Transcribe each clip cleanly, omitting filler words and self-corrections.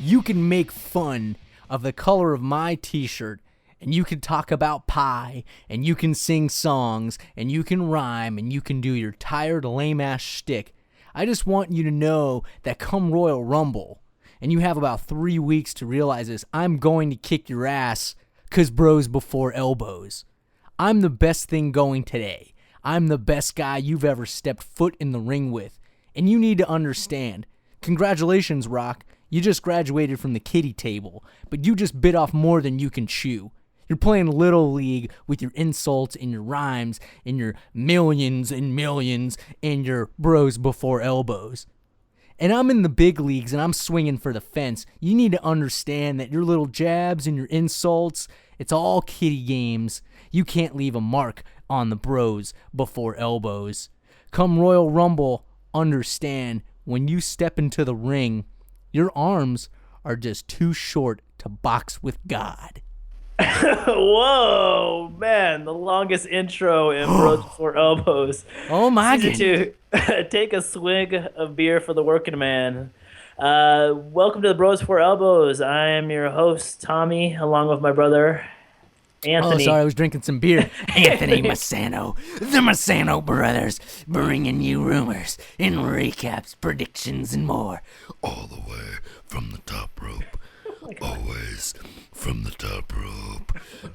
you can make fun of the color of my t-shirt, and you can talk about pie, and you can sing songs, and you can rhyme, and you can do your tired lame-ass shtick, I just want you to know that come Royal Rumble, and you have about 3 weeks to realize this, I'm going to kick your ass, 'cause bros before elbows. I'm the best thing going today. I'm the best guy you've ever stepped foot in the ring with. And you need to understand, congratulations, Rock. You just graduated from the kiddie table, but you just bit off more than you can chew. You're playing Little League with your insults and your rhymes and your millions and millions and your bros before elbows. And I'm in the big leagues and I'm swinging for the fence. You need to understand that your little jabs and your insults, it's all kiddie games. You can't leave a mark on the bros before elbows. Come Royal Rumble, understand, when you step into the ring, your arms are just too short to box with God. Whoa, man, the longest intro in Bros Before Elbows. Oh my God. Season 2, take a swig of beer for the working man. Welcome to the Bros Before Elbows. I am your host, Tommy, along with my brother, Anthony. Oh, sorry, I was drinking some beer. Anthony Masano, the Masano brothers, bringing you rumors and recaps, predictions, and more. All the way from the top rope. Always from the top rope.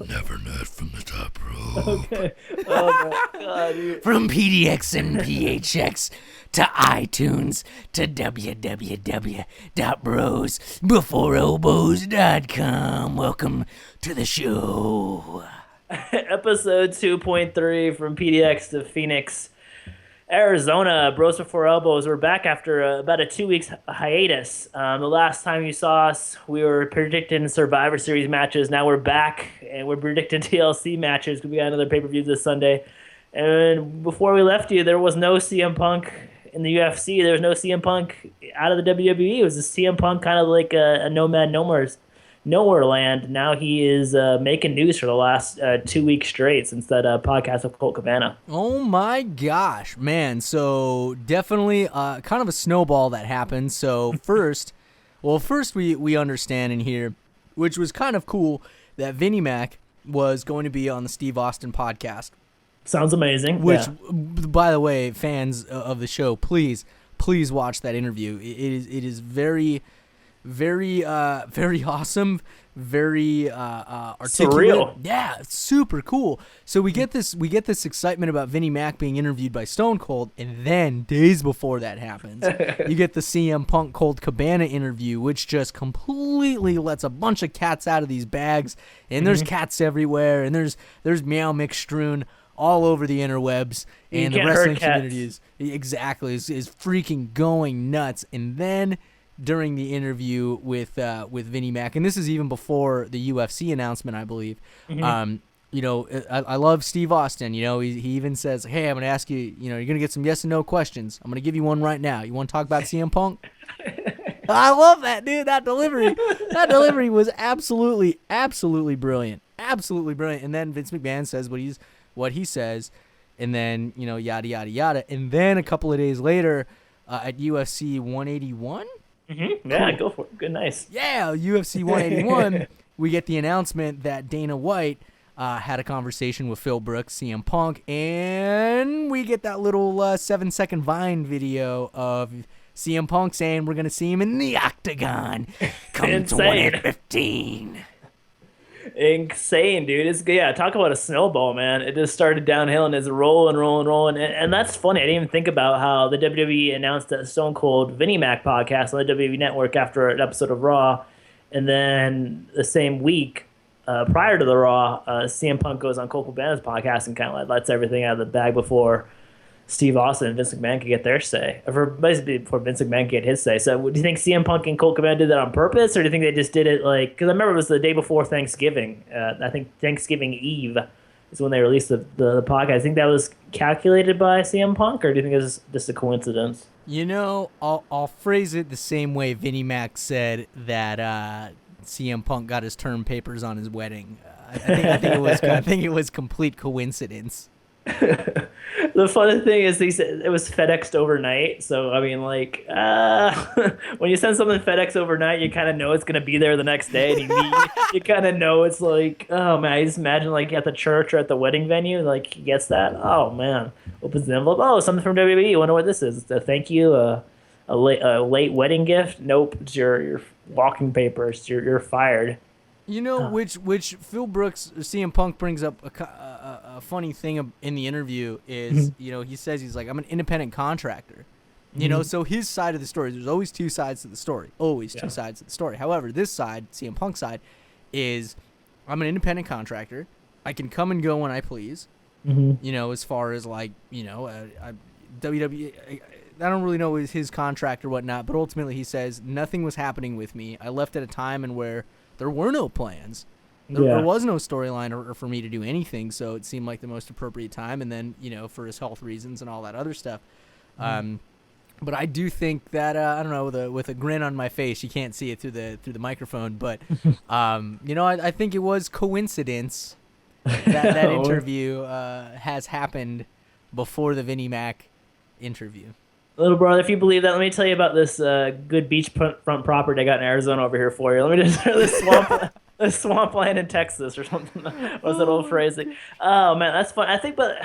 Never not from the top rope. Okay. Oh my God, dude. From PDX and PHX to iTunes to www.brosbeforeelbows.com. Welcome to the show. Episode 2.3 from PDX to Phoenix, Arizona. Bros Before Elbows. We're back after about a 2 weeks hiatus. The last time you saw us, we were predicting Survivor Series matches. Now we're back and we're predicting TLC matches because we got another pay-per-view this Sunday. And before we left you, there was no CM Punk in the UFC. There was no CM Punk out of the WWE. It was a CM Punk kind of like a nomad nowhere land. Now he is making news for the last 2 weeks straight since that podcast with Colt Cabana. Oh my gosh, man. So definitely kind of a snowball that happened. So first we understand in here, which was kind of cool, that Vinnie Mac was going to be on the Steve Austin podcast. Sounds amazing. Which, by the way, fans of the show, please watch that interview. It is very, very, very awesome, very articulate. Surreal. Yeah, it's super cool. So we get this excitement about Vinnie Mac being interviewed by Stone Cold, and then days before that happens, you get the CM Punk Colt Cabana interview, which just completely lets a bunch of cats out of these bags, and there's cats everywhere, and there's meow mix strewn all over the interwebs, and the wrestling community is freaking going nuts. And then during the interview with Vinnie Mac, and this is even before the UFC announcement, I believe. I love Steve Austin. You know, he even says, "Hey, I'm going to ask you. You know, you're going to get some yes and no questions. I'm going to give you one right now. You want to talk about CM Punk?" I love that, dude. That delivery was absolutely brilliant. Absolutely brilliant. And then Vince McMahon says what he says, and then, you know, yada, yada, yada. And then a couple of days later, at UFC 181? Mm-hmm. Yeah, cool. Go for it. Good, nice. Yeah, UFC 181, we get the announcement that Dana White had a conversation with Phil Brooks, CM Punk, and we get that little 7-second Vine video of CM Punk saying we're going to see him in the Octagon come 2015. Insane, dude. Talk about a snowball, man. It just started downhill and it's rolling. And that's funny. I didn't even think about how the WWE announced that Stone Cold Vinnie Mac podcast on the WWE Network after an episode of Raw. And then the same week, prior to the Raw, CM Punk goes on Colt Cabana's podcast and kind of lets everything out of the bag before Steve Austin and Vince McMahon could get their say. Basically before Vince McMahon could get his say. So do you think CM Punk and Colt Cabana did that on purpose, or do you think they just did it like... Because I remember it was the day before Thanksgiving. I think Thanksgiving Eve is when they released the podcast. I think that was calculated by CM Punk, or do you think it was just a coincidence? You know, I'll phrase it the same way Vinnie Mac said that CM Punk got his term papers on his wedding. I think it was complete coincidence. The funny thing is, he said it was FedExed overnight. So I mean, like, when you send something FedEx overnight, you kind of know it's gonna be there the next day, and you kind of know it's like, oh man, I just imagine like at the church or at the wedding venue, like he gets that. Oh man, opens the envelope. Oh, something from WWE. Wonder what this is. It's a thank you. A late wedding gift. Nope, it's your walking papers. You're fired. You know, which Phil Brooks, CM Punk brings up a funny thing in the interview is, you know, he says he's like, I'm an independent contractor. You know, so his side of the story, there's always two sides to the story. Always two sides to the story. However, this side, CM Punk's side, is I'm an independent contractor. I can come and go when I please. You know, as far as like, you know, WWE, I don't really know his contract or whatnot, but ultimately he says nothing was happening with me. I left at a time and where there were no plans. There was no storyline or for me to do anything, so it seemed like the most appropriate time. And then, you know, for his health reasons and all that other stuff. But I do think that I don't know, with a grin on my face, you can't see it through the microphone, but you know, I think it was coincidence that interview has happened before the Vinnie Mac interview. Little brother, if you believe that, let me tell you about this good beachfront property I got in Arizona over here for you. Let me just the swampland in Texas or something. What's that old phrasing? Oh man, that's fun. I think, but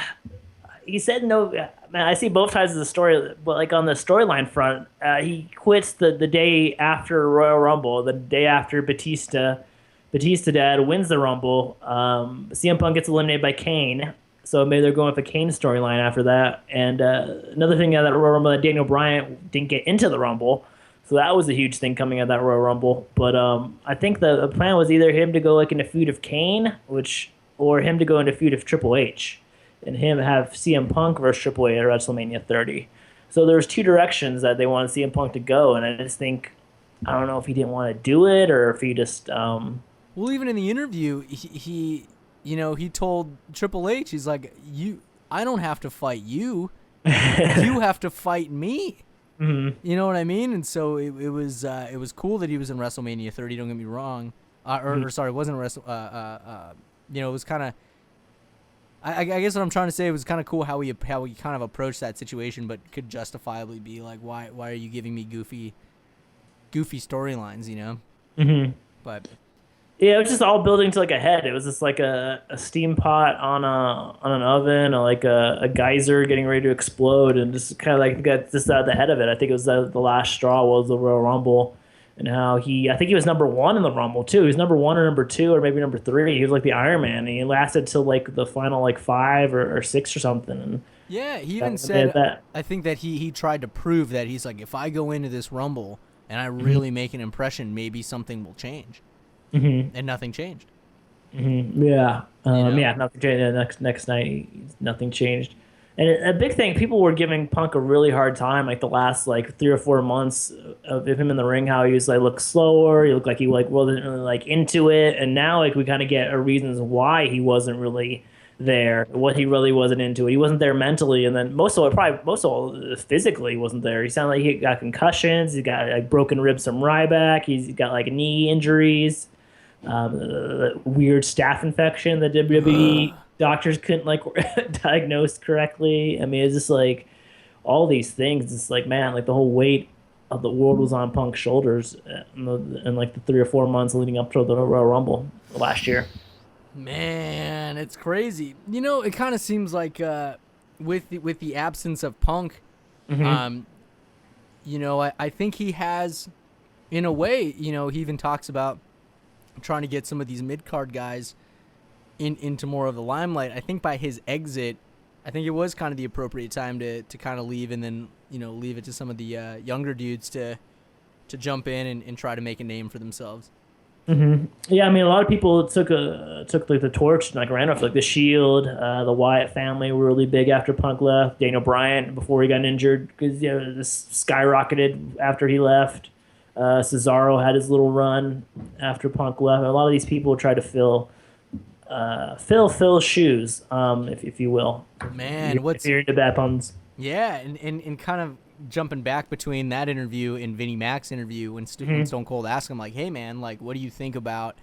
he said no. Man, I see both sides of the story. But like on the storyline front, he quits the day after Royal Rumble, the day after Batista Dad wins the Rumble. CM Punk gets eliminated by Kane. So maybe they're going with a Kane storyline after that. And another thing that Royal Rumble, that Daniel Bryan didn't get into the Rumble. So that was a huge thing coming out of that Royal Rumble. But I think the plan was either him to go like in a feud of Kane, or him to go into a feud of Triple H, and him have CM Punk versus Triple H at WrestleMania 30. So there's two directions that they wanted CM Punk to go, and I just think, I don't know if he didn't want to do it or if he just... Well, even in the interview, he you know, he told Triple H, he's like, I don't have to fight you. You have to fight me. You know what I mean? And so it was cool that he was in WrestleMania 30. Don't get me wrong. Or sorry, it wasn't you know, it was kind of. I guess what I'm trying to say, it was kind of cool how he kind of approached that situation, but could justifiably be like, why are you giving me goofy storylines? You know. But. Yeah, it was just all building to like a head. It was just like a steam pot on an oven, or like a geyser getting ready to explode, and just kind of like got just out of the head of it. I think it was the last straw was the Royal Rumble, and how I think he was number 1 in the Rumble too. He was number 1 or number 2 or maybe number 3. He was like the Iron Man, and he lasted till like the final like 5 or 6 or something. And yeah, he even said that. I think that he tried to prove that he's like, if I go into this Rumble and I really make an impression, maybe something will change. And nothing changed. Yeah. Yeah, nothing changed. Next night, nothing changed. And a big thing, people were giving Punk a really hard time, like the last like 3 or 4 months of him in the ring, how he was like looked slower, he looked like he like wasn't really like into it, and now like we kind of get reasons why he wasn't really there, what he really wasn't into it. He wasn't there mentally, and then most of all physically he wasn't there. He sounded like he got concussions, he got like broken ribs from Ryback, he's got like knee injuries. Weird staph infection that WWE doctors couldn't like diagnose correctly. I mean, it's just like all these things. It's like, man, like the whole weight of the world was on Punk's shoulders in like the 3 or 4 months leading up to the Royal Rumble last year. Man, it's crazy. You know, it kind of seems like with the absence of Punk, you know, I think he has, in a way, you know, he even talks about trying to get some of these mid-card guys into more of the limelight. I think by his exit, I think it was kind of the appropriate time to kind of leave, and then, you know, leave it to some of the younger dudes to jump in and try to make a name for themselves. Yeah, I mean, a lot of people took like the torch and like ran off, like the Shield, the Wyatt family were really big after Punk left. Daniel Bryan before he got injured, because you know this skyrocketed after he left. Cesaro had his little run after Punk left. A lot of these people tried to fill Phil's shoes, if you will. Man, if you're into bad puns. Yeah, and kind of jumping back between that interview and Vinnie Mac's interview, when Stone Cold asked him, like, hey man, like, what do you think about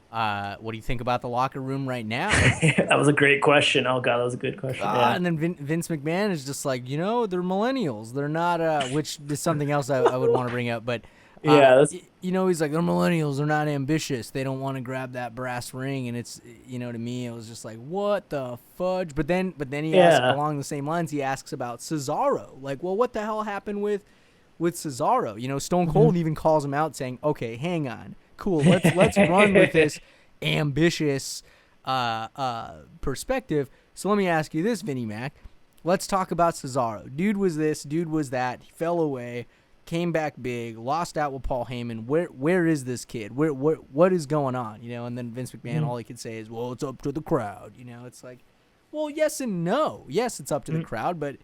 What do you think about the locker room right now? That was a great question. Oh god, that was a good question. Yeah. And then Vince McMahon is just like, they're millennials. They're not, which is something else I would want to bring up. But, Yeah, he's like, they're millennials. They're not ambitious. They don't want to grab that brass ring. And it's, to me, it was just like, what the fudge? But then he asks along the same lines, he asks about Cesaro. Like, well, what the hell happened with Cesaro? Stone Cold even calls him out saying, okay, hang on. Cool. Let's run with this ambitious perspective. So let me ask you this, Vinnie Mac. Let's talk about Cesaro. Dude was this, dude was that. He fell away, came back big, lost out with Paul Heyman. Where is this kid? What is going on? And then Vince McMahon, all he could say is, well, it's up to the crowd. It's like, well, yes and no. Yes, it's up to the crowd, but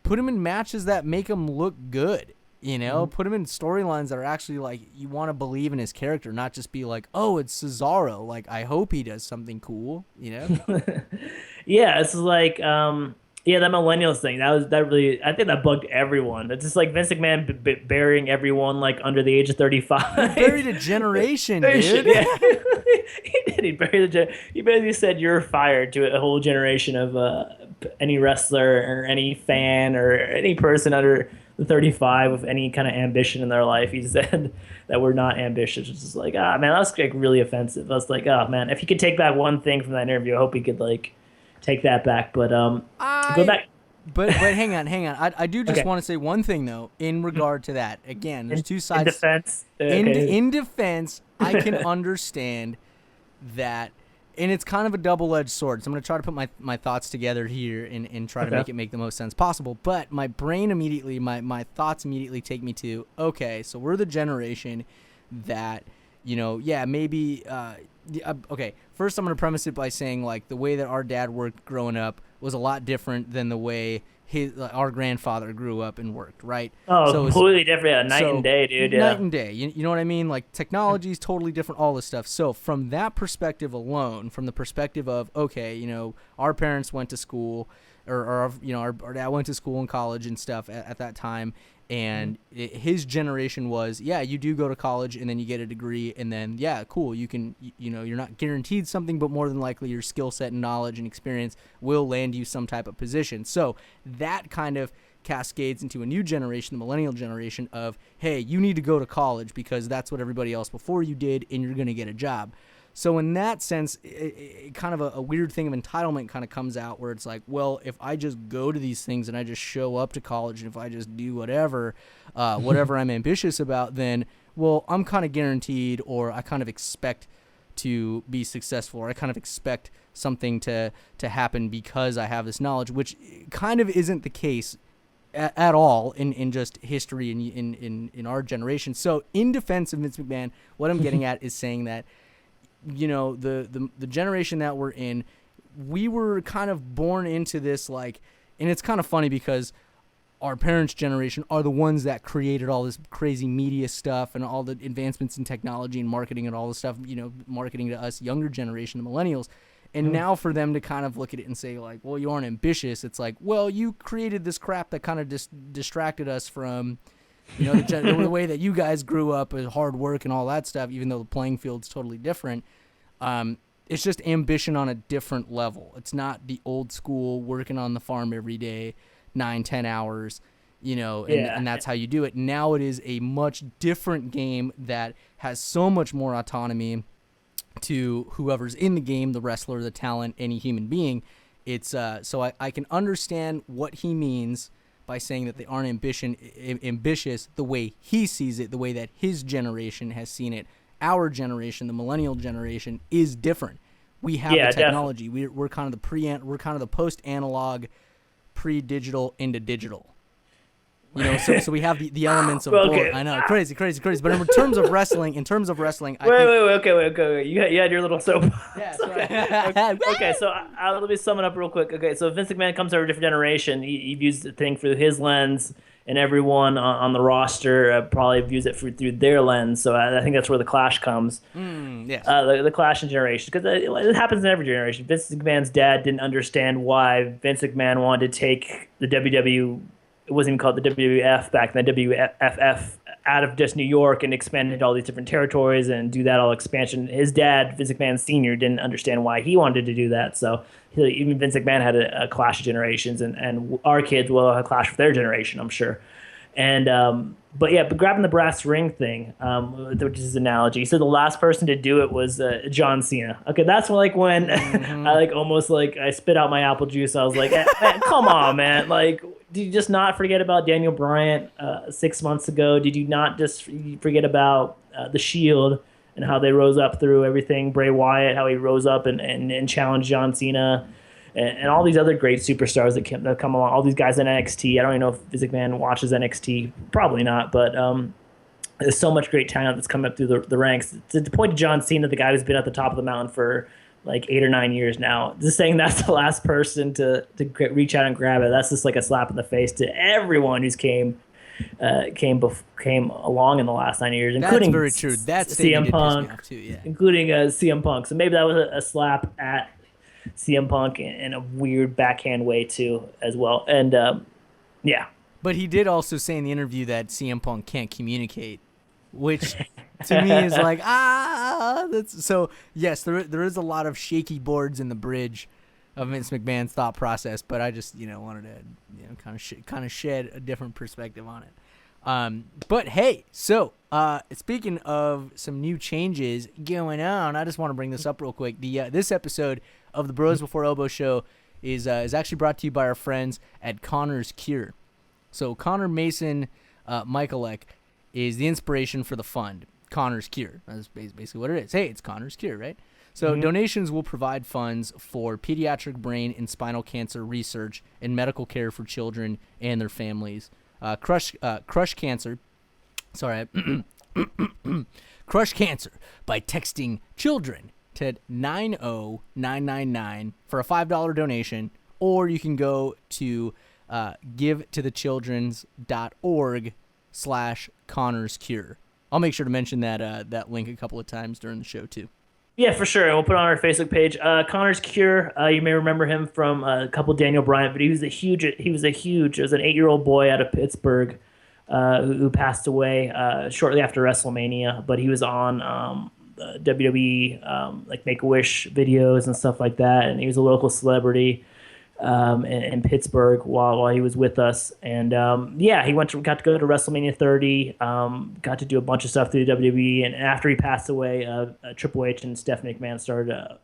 put him in matches that make him look good. Put him in storylines that are actually like you want to believe in his character, not just be like, oh, it's Cesaro. Like, I hope he does something cool. Yeah, it's like that millennials thing. That really, I think that bugged everyone. It's just like Vince McMahon burying everyone like under the age of 35. He buried a generation, dude. Yeah. He did. He buried he basically said you're fired to a whole generation of any wrestler or any fan or any person under 35 with any kind of ambition in their life. He said that we're not ambitious. It's just like, man, that was like really offensive. I was like, oh man, if he could take back one thing from that interview, I hope he could like take that back. But go back. But hang on. I do just want to say one thing though in regard to that. Again, there's two sides. In defense. In defense, I can understand that. And it's kind of a double-edged sword. So I'm going to try to put my thoughts together here and try to make the most sense possible. But my brain immediately, my thoughts immediately take me to, okay, so we're the generation that, maybe, okay, first I'm going to premise it by saying, like, the way that our dad worked growing up was a lot different than the way our grandfather grew up and worked, right? Oh, so completely different. Night and day, dude. Yeah. Night and day. You know what I mean? Like, technology is totally different, all this stuff. So from that perspective alone, from the perspective of, okay, our parents went to school, or our dad went to school and college and stuff at that time, and his generation was, you do go to college and then you get a degree, and then, cool, you can, you're not guaranteed something, but more than likely your skill set and knowledge and experience will land you some type of position. So that kind of cascades into a new generation, the millennial generation of, hey, you need to go to college because that's what everybody else before you did, and you're going to get a job. So in that sense, it kind of a weird thing of entitlement kind of comes out where it's like, well, if I just go to these things and I just show up to college, and if I just do whatever I'm ambitious about, then, well, I'm kind of guaranteed, or I kind of expect to be successful, or I kind of expect something to happen because I have this knowledge, which kind of isn't the case at all in just history in our generation. So in defense of Vince McMahon, what I'm getting at is saying that, the generation that we're in, we were kind of born into this, like, and it's kind of funny because our parents' generation are the ones that created all this crazy media stuff and all the advancements in technology and marketing and all the stuff, marketing to us younger generation, the millennials. And now for them to kind of look at it and say, like, well, you aren't ambitious. It's like, well, you created this crap that kind of distracted us from, the way that you guys grew up with hard work and all that stuff, even though the playing field's totally different. It's just ambition on a different level. It's not the old school working on the farm every day, 9-10 hours, and that's how you do it. Now it is a much different game that has so much more autonomy to whoever's in the game, the wrestler, the talent, any human being. It's so I can understand what he means by saying that they aren't ambitious the way he sees it, the way that his generation has seen it. Our generation, the millennial generation, is different. We have the technology. We're kind of the post-analog, pre-digital into digital. So we have the elements of both. I know, crazy. But in terms of wrestling, I think... Wait. You had your little soap. Yeah, okay, so let me sum it up real quick. Okay, so Vince McMahon comes from a different generation. He views the thing through his lens, and everyone on the roster probably views it through their lens. So I think that's where the clash comes. Yes. The clash in generations, because it happens in every generation. Vince McMahon's dad didn't understand why Vince McMahon wanted to take the WWE. It wasn't even called the WWF back then, WFF out of just New York and expand into all these different territories and do that all expansion. His dad, Vince McMahon Sr., didn't understand why he wanted to do that. So even Vince McMahon had a clash of generations, and our kids will have a clash with their generation, I'm sure. And but grabbing the brass ring thing, which is his analogy. So the last person to do it was John Cena. Okay, that's when I spit out my apple juice. I was like, man, come on, man. Like, did you just not forget about Daniel Bryan 6 months ago? Did you not just forget about the Shield and how they rose up through everything? Bray Wyatt, how he rose up and challenged John Cena. And all these other great superstars that come along, all these guys in NXT. I don't even know if Vince McMahon watches NXT. Probably not, but there's so much great talent that's come up through the ranks. To the point of John Cena, the guy who's been at the top of the mountain for like 8 or 9 years now, just saying that's the last person to reach out and grab it. That's just like a slap in the face to everyone who's came along in the last 9 years, including very true. That's CM Punk, too, yeah. Including CM Punk. So maybe that was a slap at CM Punk in a weird backhand way too, as well. And yeah. But he did also say in the interview that CM Punk can't communicate, which to me is like that's so. Yes, there is a lot of shaky boards in the bridge of Vince McMahon's thought process, but I just wanted to kind of shed a different perspective on it. But hey, so speaking of some new changes going on, I just want to bring this up real quick. This episode of the Bros Before Elbow show is actually brought to you by our friends at Connor's Cure. So Connor Mason Michalek is the inspiration for the fund, Connor's Cure. That's basically what it is. Hey, it's Connor's Cure, right? So donations will provide funds for pediatric brain and spinal cancer research and medical care for children and their families. Crush cancer. Sorry. Crush cancer by texting children to 90999 for a $5 donation, or you can go to givetothechildrens.org/Connor's Cure. I'll make sure to mention that link a couple of times during the show too. Yeah, for sure. And we'll put it on our Facebook page. Connor's Cure. You may remember him from a couple Daniel Bryan, but he was a huge. It was an 8-year-old boy out of Pittsburgh who passed away shortly after WrestleMania. But he was on WWE like Make-A-Wish videos and stuff like that, and he was a local celebrity in Pittsburgh while he was with us. And he got to go to WrestleMania 30, got to do a bunch of stuff through WWE. And after he passed away, Triple H and Stephanie McMahon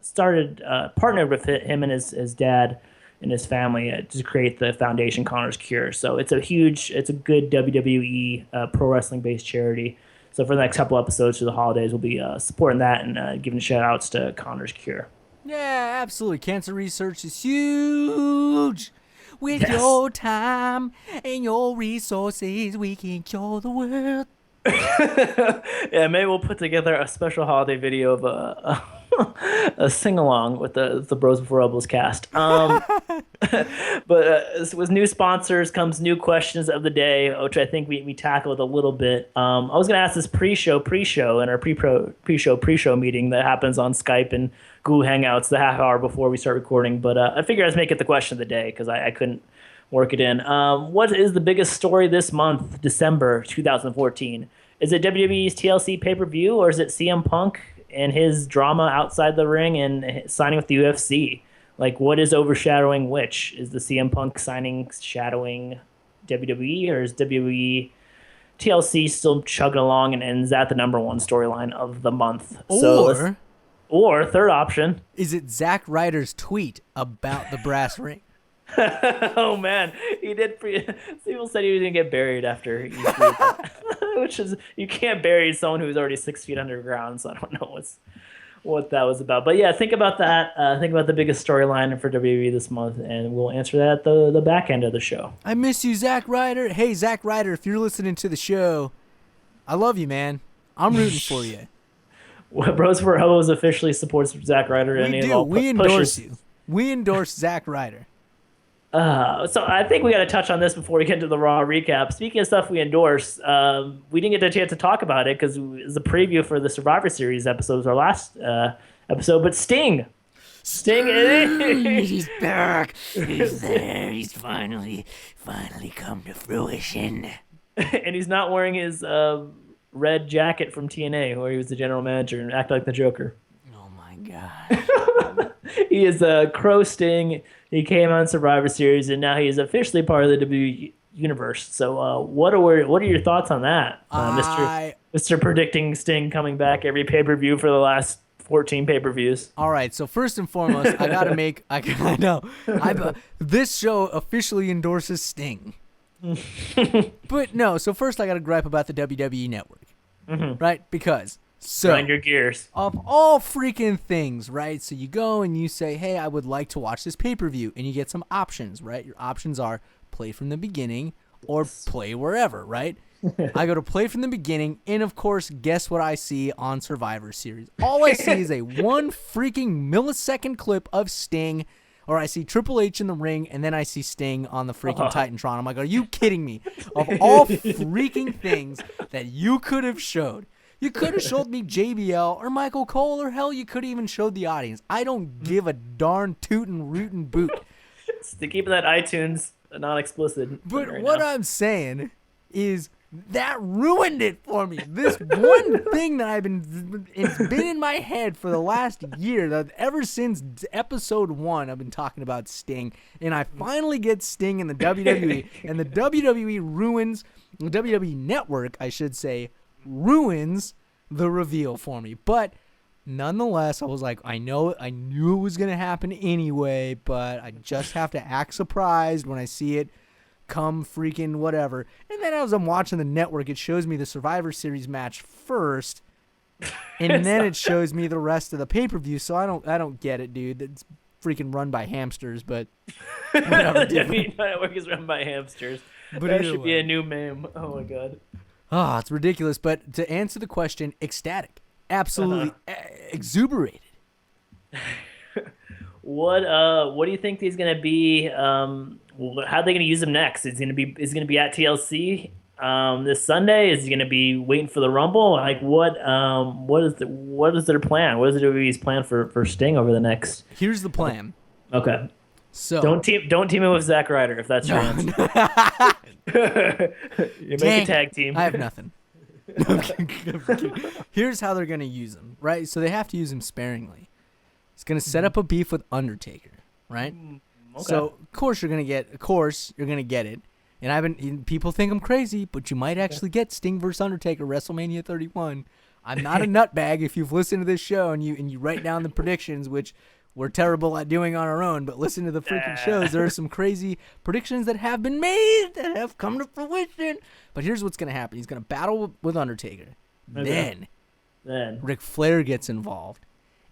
started partnered with him and his dad and his family to create the foundation Connor's Cure. So it's a good WWE pro wrestling based charity. So for the next couple episodes through the holidays, we'll be supporting that and giving shout outs to Connor's Cure. Yeah, absolutely. Cancer research is huge. With your time and your resources, we can cure the world. Yeah, maybe we'll put together a special holiday video of a sing-along with the Bros Before Elbows cast. But with new sponsors comes new questions of the day, which I think we tackled a little bit. I was going to ask this pre-show in our pre-show meeting that happens on Skype and Google Hangouts the half hour before we start recording. But I figured I'd make it the question of the day because I couldn't work it in. What is the biggest story this month, December 2014? Is it WWE's TLC pay-per-view, or is it CM Punk and his drama outside the ring and signing with the UFC? Like, what is overshadowing which? Is the CM Punk signing shadowing WWE, or is WWE TLC still chugging along and is that the number one storyline of the month? Or third option, is it Zack Ryder's tweet about the brass ring? Oh man, he did. People said he was gonna get buried after he tweeted that. Which is, you can't bury someone who's already 6 feet underground. So I don't know what that was about. But yeah, think about that. Think about the biggest storyline for WWE this month, and we'll answer that at the back end of the show. I miss you, Zack Ryder. Hey, Zack Ryder, if you're listening to the show, I love you, man. I'm rooting for you. Bros for Elbows officially supports Zack Ryder. We endorse you. We endorse Zack Ryder. So I think we got to touch on this before we get into the Raw recap. Speaking of stuff we endorse, we didn't get a chance to talk about it because it was a preview for the Survivor Series episode, was our last episode. But Sting, he's back. He's there. He's finally come to fruition. and he's not wearing his red jacket from TNA, where he was the general manager and acted like the Joker. Oh my god. He is a Crow Sting. He came on Survivor Series, and now he is officially part of the WWE universe. So, what are your thoughts on that, Mr. Predicting Sting coming back every pay-per-view for the last 14 pay-per-views? All right, so first and foremost, I gotta make. I know. This show officially endorses Sting. But no, so first I gotta gripe about the WWE Network, right? Because Grind your gears. of all freaking things, right? So you go and you say, hey, I would like to watch this pay-per-view, and you get some options, right? Your options are play from the beginning or play wherever, right? I go to play from the beginning, and of course, guess what I see on Survivor Series? All I see is a one freaking millisecond clip of Sting, or I see Triple H in the ring, and then I see Sting on the freaking Titantron. I'm like, are you kidding me? Of all freaking things that you could have showed, you could have showed me JBL or Michael Cole, or hell, you could have even showed the audience. I don't give a darn tootin' rootin' boot. To keep that iTunes non-explicit. But right what now. I'm saying is that ruined it for me. This one thing that it's been in my head for the last year, that ever since episode 1, I've been talking about Sting, and I finally get Sting in the WWE, and the WWE Network, I should say, ruins the reveal for me. But nonetheless, I was like, I knew it was going to happen anyway, but I just have to act surprised when I see it come freaking whatever. And then as I'm watching the network, it shows me the Survivor Series match first, and then it shows me the rest of the pay-per-view. So I don't get it, dude. It's freaking run by hamsters, but whatever. The network is run by hamsters. But that should be a new meme. Oh my god. Oh, it's ridiculous. But to answer the question, ecstatic. Absolutely exuberated. What do you think he's gonna be? How are they gonna use him next? Is he gonna be at TLC this Sunday? Is he gonna be waiting for the Rumble? Like what is their plan? What is WWE's plan for Sting over the next? Here's the plan. Okay. So don't team him with Zack Ryder if that's your answer. You make a tag team. I have nothing. Here's how they're gonna use him, right? So they have to use him sparingly. He's gonna set up a beef with Undertaker, right? Okay. So of course you're gonna get it. And people think I'm crazy, but you might actually get Sting versus Undertaker WrestleMania 31. I'm not a nutbag. If you've listened to this show and you write down the predictions, which we're terrible at doing on our own, but listen to the freaking shows. There are some crazy predictions that have been made that have come to fruition. But here's what's going to happen. He's going to battle with Undertaker. Okay. Then Ric Flair gets involved.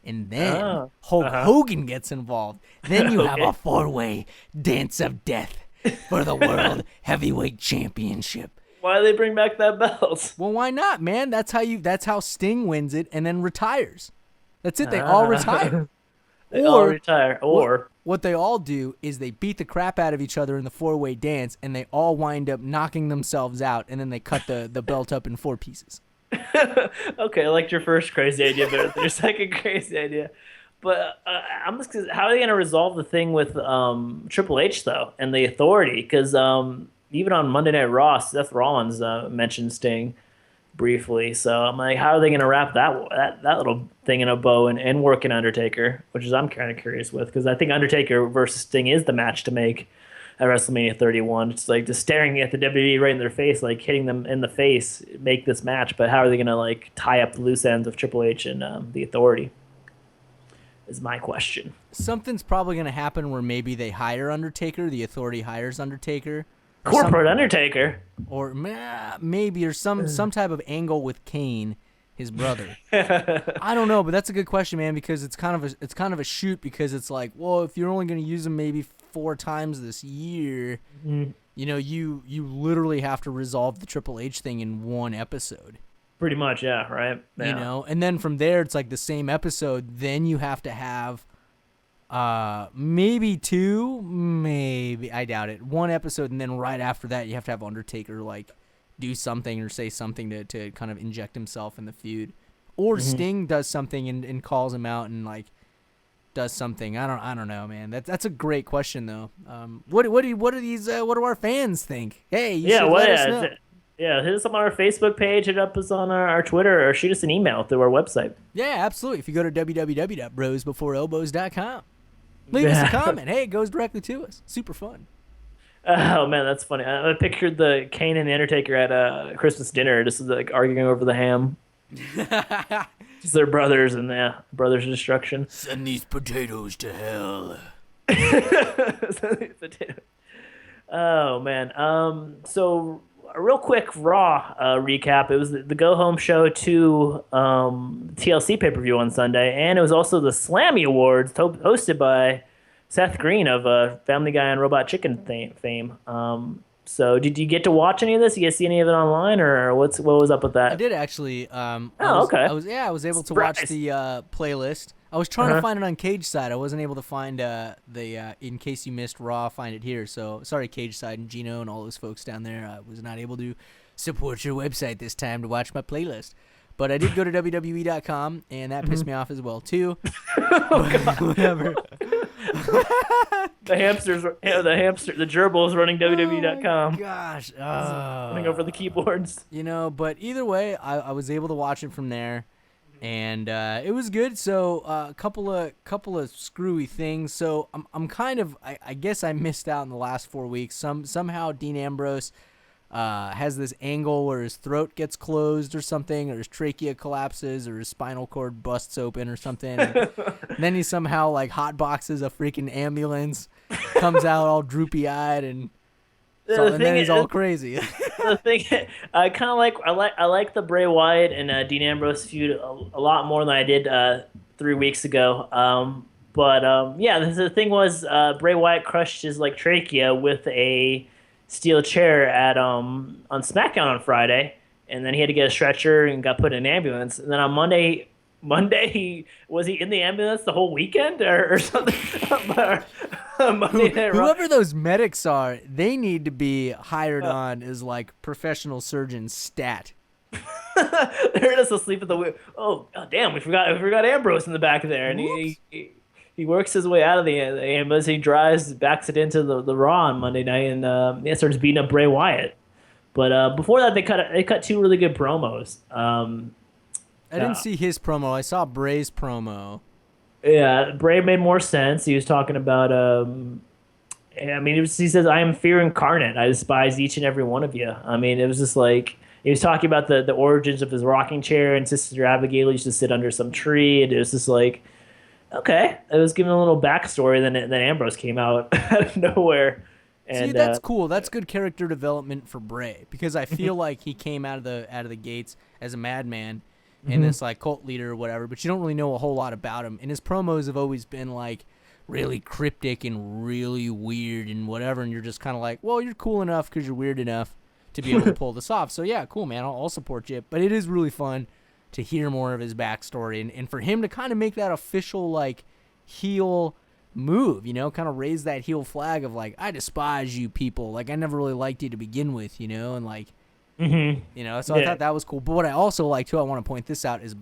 And then Hulk Hogan gets involved. Then you have a 4-way dance of death for the World Heavyweight Championship. Why do they bring back that belt? Well, why not, man? That's how Sting wins it and then retires. That's it. They all retire. They all retire. Or what they all do is they beat the crap out of each other in the 4-way dance, and they all wind up knocking themselves out, and then they cut the belt up in 4 pieces. Okay, I liked your first crazy idea better than your second crazy idea. But I'm just how are they going to resolve the thing with Triple H though and the Authority? Because even on Monday Night Raw, Seth Rollins mentioned Sting briefly. So I'm like, how are they going to wrap that little thing in a bow and work in Undertaker, which is I'm kind of curious with, because I think Undertaker versus Sting is the match to make at WrestleMania 31. It's like just staring at the WWE right in their face, like hitting them in the face, make this match. But how are they going to like tie up the loose ends of Triple H and the Authority? Is my question. Something's probably going to happen where maybe they hire Undertaker, the Authority hires Undertaker. Corporate Undertaker. Or maybe, or some type of angle with Kane, his brother. I don't know, but that's a good question, man, because it's kind of a shoot, because it's like, well, if you're only going to use him maybe 4 times this year, you know, you literally have to resolve the Triple H thing in 1 episode. Pretty much, yeah, right? Yeah. You know, and then from there, it's like the same episode. Then you have to have maybe 2, maybe, I doubt it, 1 episode, and then right after that, you have to have Undertaker, like, do something or say something to kind of inject himself in the feud. Or Sting does something and calls him out and, like, does something. I don't know, man. That's a great question, though. What do our fans think? Hey, you should let us know. Yeah, hit us up on our Facebook page, hit up us on our Twitter, or shoot us an email through our website. Yeah, absolutely. If you go to www.brosbeforeelbows.com, leave us a comment. Hey, it goes directly to us. Super fun. Oh man, that's funny. I pictured the Kane and the Undertaker at a Christmas dinner, just like arguing over the ham. Just their brothers and brothers of destruction. Send these potatoes to hell. Oh man. So a real quick Raw recap. It was the go home show to TLC pay per view on Sunday, and it was also the Slammy Awards hosted by Seth Green of Family Guy and Robot Chicken fame. So did you get to watch any of this? You guys see any of it online, or what was up with that? I did actually. Okay. I was able to watch the playlist. I was trying to find it on Cage Side. I wasn't able to find the in case you missed Raw, find it here. So sorry, Cage Side and Gino and all those folks down there. I was not able to support your website this time to watch my playlist. But I did go to WWE.com, and that pissed me off as well too. Whatever. The gerbils running WWE.com. Gosh, running over the keyboards. But either way, I was able to watch it from there, and it was good. So a couple of screwy things. So I'm kind of I guess I missed out in the last 4 weeks. Somehow Dean Ambrose has this angle where his throat gets closed or something, or his trachea collapses, or his spinal cord busts open or something. And then he somehow like hotboxes a freaking ambulance, comes out all droopy-eyed, and then he's all crazy. The thing I kind of I like the Bray Wyatt and Dean Ambrose feud a lot more than I did 3 weeks ago. The thing was Bray Wyatt crushed his like trachea with a steel chair at on SmackDown on Friday, and then he had to get a stretcher and got put in an ambulance. And then on Monday was he in the ambulance the whole weekend or something? Whoever those medics are, they need to be hired on as like professional surgeon stat. They're just asleep at the wheel. Oh damn, we forgot Ambrose in the back there, and he works his way out of the ambulance. He backs it into the Raw on Monday night, and starts beating up Bray Wyatt. But before that, they cut two really good promos. I didn't see his promo. I saw Bray's promo. Yeah, Bray made more sense. He was talking about, he says, "I am fear incarnate. I despise each and every one of you." I mean, it was just like, he was talking about the origins of his rocking chair, and Sister Abigail used to sit under some tree, and it was just like, okay. It was giving a little backstory, then Ambrose came out out of nowhere. And, see, that's cool. That's good character development for Bray, because I feel like he came out of the gates as a madman and this like cult leader or whatever, but you don't really know a whole lot about him. And his promos have always been like really cryptic and really weird and whatever, and you're just kind of like, well, you're cool enough because you're weird enough to be able to pull this off. So yeah, cool, man. I'll support you. But it is really fun to hear more of his backstory, and for him to kind of make that official like heel move, kind of raise that heel flag of like, I despise you people, like I never really liked you to begin with, and like, so I thought that was cool. But what I also liked too, I want to point this out, is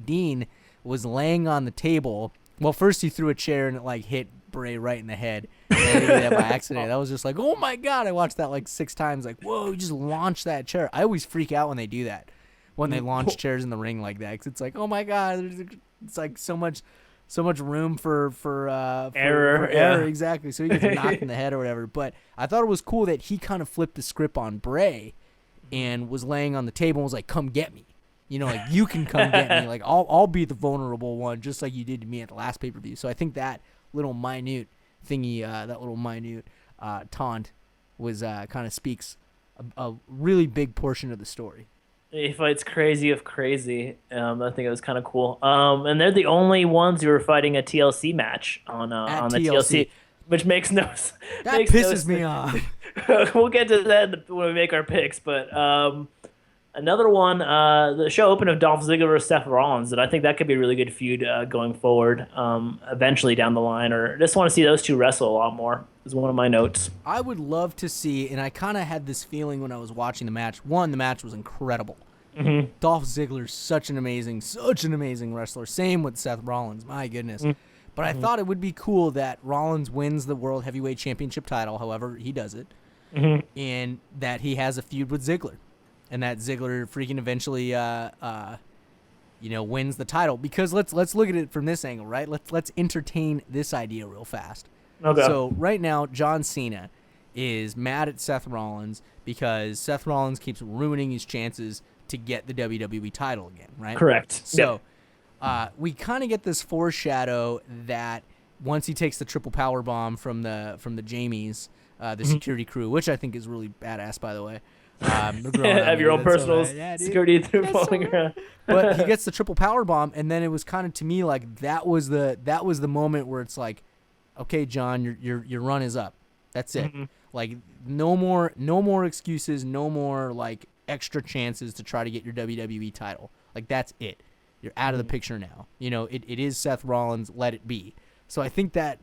Dean was laying on the table. Well, first he threw a chair and it like hit Bray right in the head, and he did that by accident. That was just like, oh my god! I watched that like 6 times. Like, whoa, you just launched that chair. I always freak out when they do that, when they launch chairs in the ring like that, 'cause it's like, oh my god, it's like so much room for error. Exactly. So he gets knocked in the head or whatever. But I thought it was cool that he kind of flipped the script on Bray and was laying on the table and was like, come get me. Like, you can come get me. Like, I'll be the vulnerable one, just like you did to me at the last pay-per-view. So I think that little minute thingy, taunt was kind of speaks a really big portion of the story. He fights crazy of crazy. I think it was kind of cool. And they're the only ones who were fighting a TLC match on the TLC, which makes no sense. That pisses me off. We'll get to that when we make our picks. But another one, the show opened of Dolph Ziggler versus Seth Rollins, and I think that could be a really good feud going forward, eventually down the line. Or just want to see those two wrestle a lot more, is one of my notes. I would love to see, and I kind of had this feeling when I was watching the match. One, the match was incredible. Dolph Ziggler's such an amazing wrestler. Same with Seth Rollins. My goodness. But I thought it would be cool that Rollins wins the World Heavyweight Championship title, however he does it. and that he has a feud with Ziggler, and that Ziggler freaking eventually wins the title. Because let's look at it from this angle, right? Let's entertain this idea real fast. Okay. So right now, John Cena is mad at Seth Rollins because Seth Rollins keeps ruining his chances to get the WWE title again, right? Correct. So we kind of get this foreshadow that once he takes the triple power bomb from the Jamies, the security crew, which I think is really badass, by the way. Have your own personal security through falling around. But he gets the triple power bomb, and then it was kind of, to me, like that was the moment where it's like, okay, John, your run is up. That's it. Like no more excuses, no more like extra chances to try to get your WWE title. Like that's it. You're out of the picture now. It is Seth Rollins. Let it be. So I think that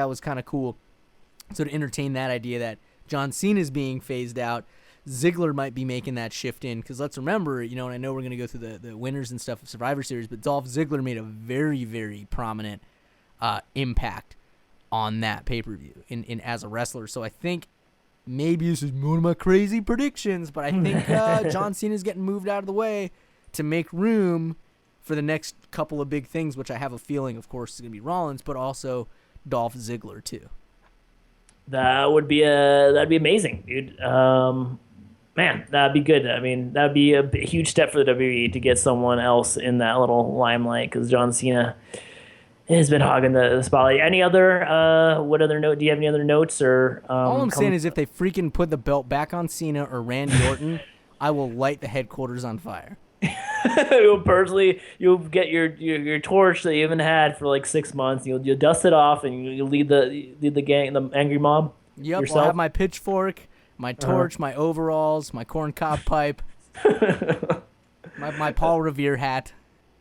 was kind of cool. So to entertain that idea that John Cena is being phased out, Ziggler might be making that shift in, because let's remember, and I know we're going to go through the winners and stuff of Survivor Series, but Dolph Ziggler made a very, very prominent impact on that pay-per-view in as a wrestler. So I think maybe this is one of my crazy predictions, but I think John Cena's getting moved out of the way to make room for the next couple of big things, which I have a feeling, of course, is going to be Rollins, but also Dolph Ziggler too. That'd be amazing, dude. Man, that'd be good. I mean, that'd be a huge step for the WWE to get someone else in that little limelight, because John Cena has been hogging the spotlight. Any other? What other note? Do you have any other notes? Or all I'm saying is, if they freaking put the belt back on Cena or Randy Orton, I will light the headquarters on fire. You'll get your torch that you haven't had for like 6 months. You'll dust it off, and you'll lead the gang, the angry mob. Yep, yourself. I'll have my pitchfork, my torch, my overalls, my corncob pipe, my Paul Revere hat.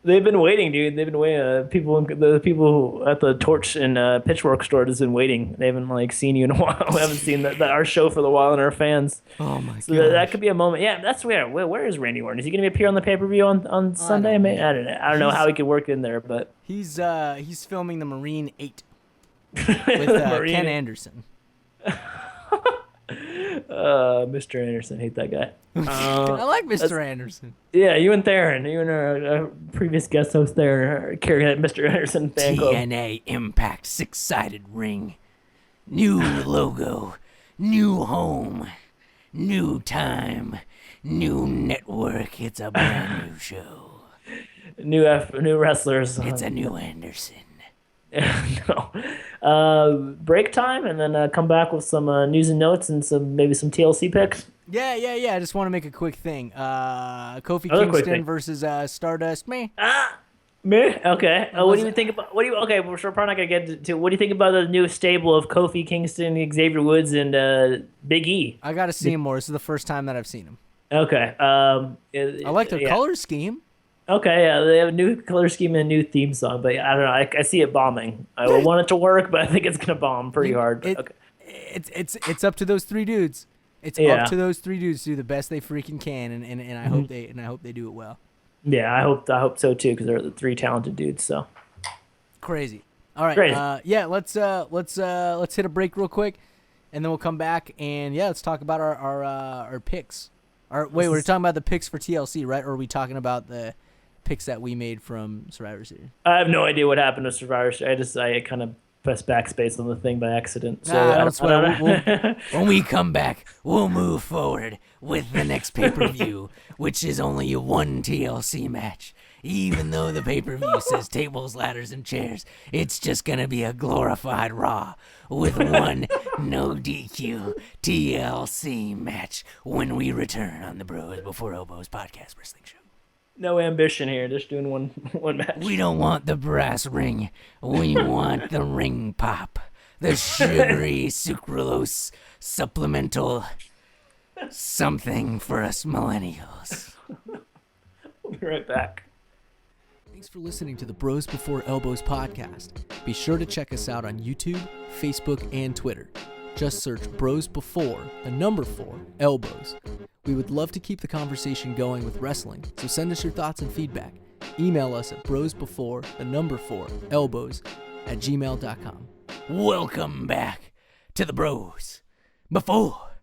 They've been waiting, dude. They've been waiting. The people at the torch and pitchfork store has been waiting. They haven't seen you in a while. We haven't seen our show for a while, and our fans. Oh my god! So that could be a moment. Yeah, that's where. Where is Randy Orton? Is he going to appear on the pay-per-view on Sunday? I don't know how he could work in there, but he's filming the Marine 8 with Ken Anderson. Mr. Anderson, hate that guy. I like Mr. Anderson. Yeah, you and Theron, you and our previous guest host there, carrying that Mr. Anderson fan club. TNA Impact 6-sided ring, new logo, new home, new time, new network. It's a brand new show. New wrestlers. It's a new Anderson. No. Break time, and then come back with some news and notes and maybe some TLC picks. Yeah. I just want to make a quick thing. Kofi Kingston versus Stardust. Me. Okay. What do you think about? Okay, we're probably not gonna get to. What do you think about the new stable of Kofi Kingston, Xavier Woods, and Big E? I got to see him more. This is the first time that I've seen him. Okay. I like their color scheme. Okay, yeah, they have a new color scheme and a new theme song, but I don't know. I see it bombing. I want it to work, but I think it's gonna bomb pretty hard. Okay. It's up to those three dudes. It's up to those three dudes to do the best they freaking can, and I hope they do it well. Yeah, I hope so too, because they're the three talented dudes. So crazy. All right. Let's hit a break real quick, and then we'll come back and let's talk about our picks. We're talking about the picks for TLC, right? Or are we talking about the picks that we made from Survivor Series? I have no idea what happened to Survivor Series. I kind of pressed backspace on the thing by accident. So when we come back, we'll move forward with the next pay-per-view, which is only a one TLC match. Even though the pay-per-view says tables, ladders, and chairs, it's just going to be a glorified Raw with one no DQ TLC match when we return on the Bros Before Elbows podcast wrestling show. No ambition here, just doing one match. We don't want the brass ring. We want the ring pop. The sugary sucralose supplemental something for us millennials. We'll be right back. Thanks for listening to the Bros Before Elbows podcast. Be sure to check us out on YouTube, Facebook, and Twitter. Just search Bros Before, the number 4, Elbows. We would love to keep the conversation going with wrestling, so send us your thoughts and feedback. Email us at brosbefore, the number 4, elbows, @gmail.com. Welcome back to the Bros Before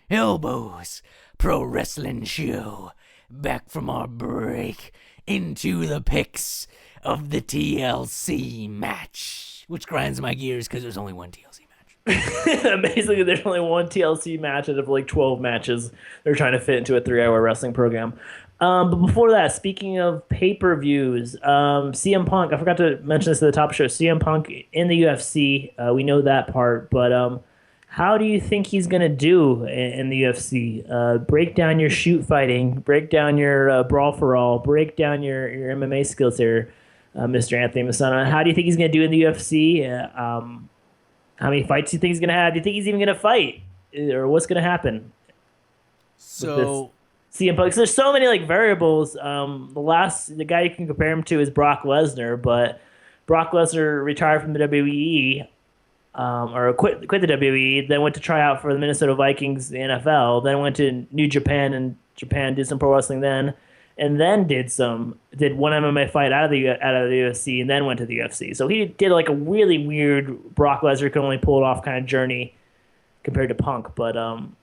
elbows, pro wrestling show. Back from our break into the picks of the TLC match, which grinds my gears because there's only one TLC match. Basically, there's only one TLC match out of like 12 matches they're trying to fit into a 3-hour wrestling program. But before that, speaking of pay-per-views, CM Punk, I forgot to mention this at the top show, CM Punk in the UFC, we know that part, but how do you think he's going to do in the UFC? Break down your shoot fighting, break down your brawl for all, break down your MMA skills here, Mr. Anthony Masana. How do you think he's going to do in the UFC? How many fights do you think he's going to have? Do you think he's even going to fight? Or what's going to happen? So CM Punk. So there's so many like variables. The guy you can compare him to is Brock Lesnar, but Brock Lesnar retired from the WWE, or quit the WWE, then went to try out for the Minnesota Vikings, the NFL, then went to New Japan, and Japan did some pro wrestling then, and then did one MMA fight out of the UFC, and then went to the UFC. So he did like a really weird Brock Lesnar could only pull it off kind of journey compared to Punk, but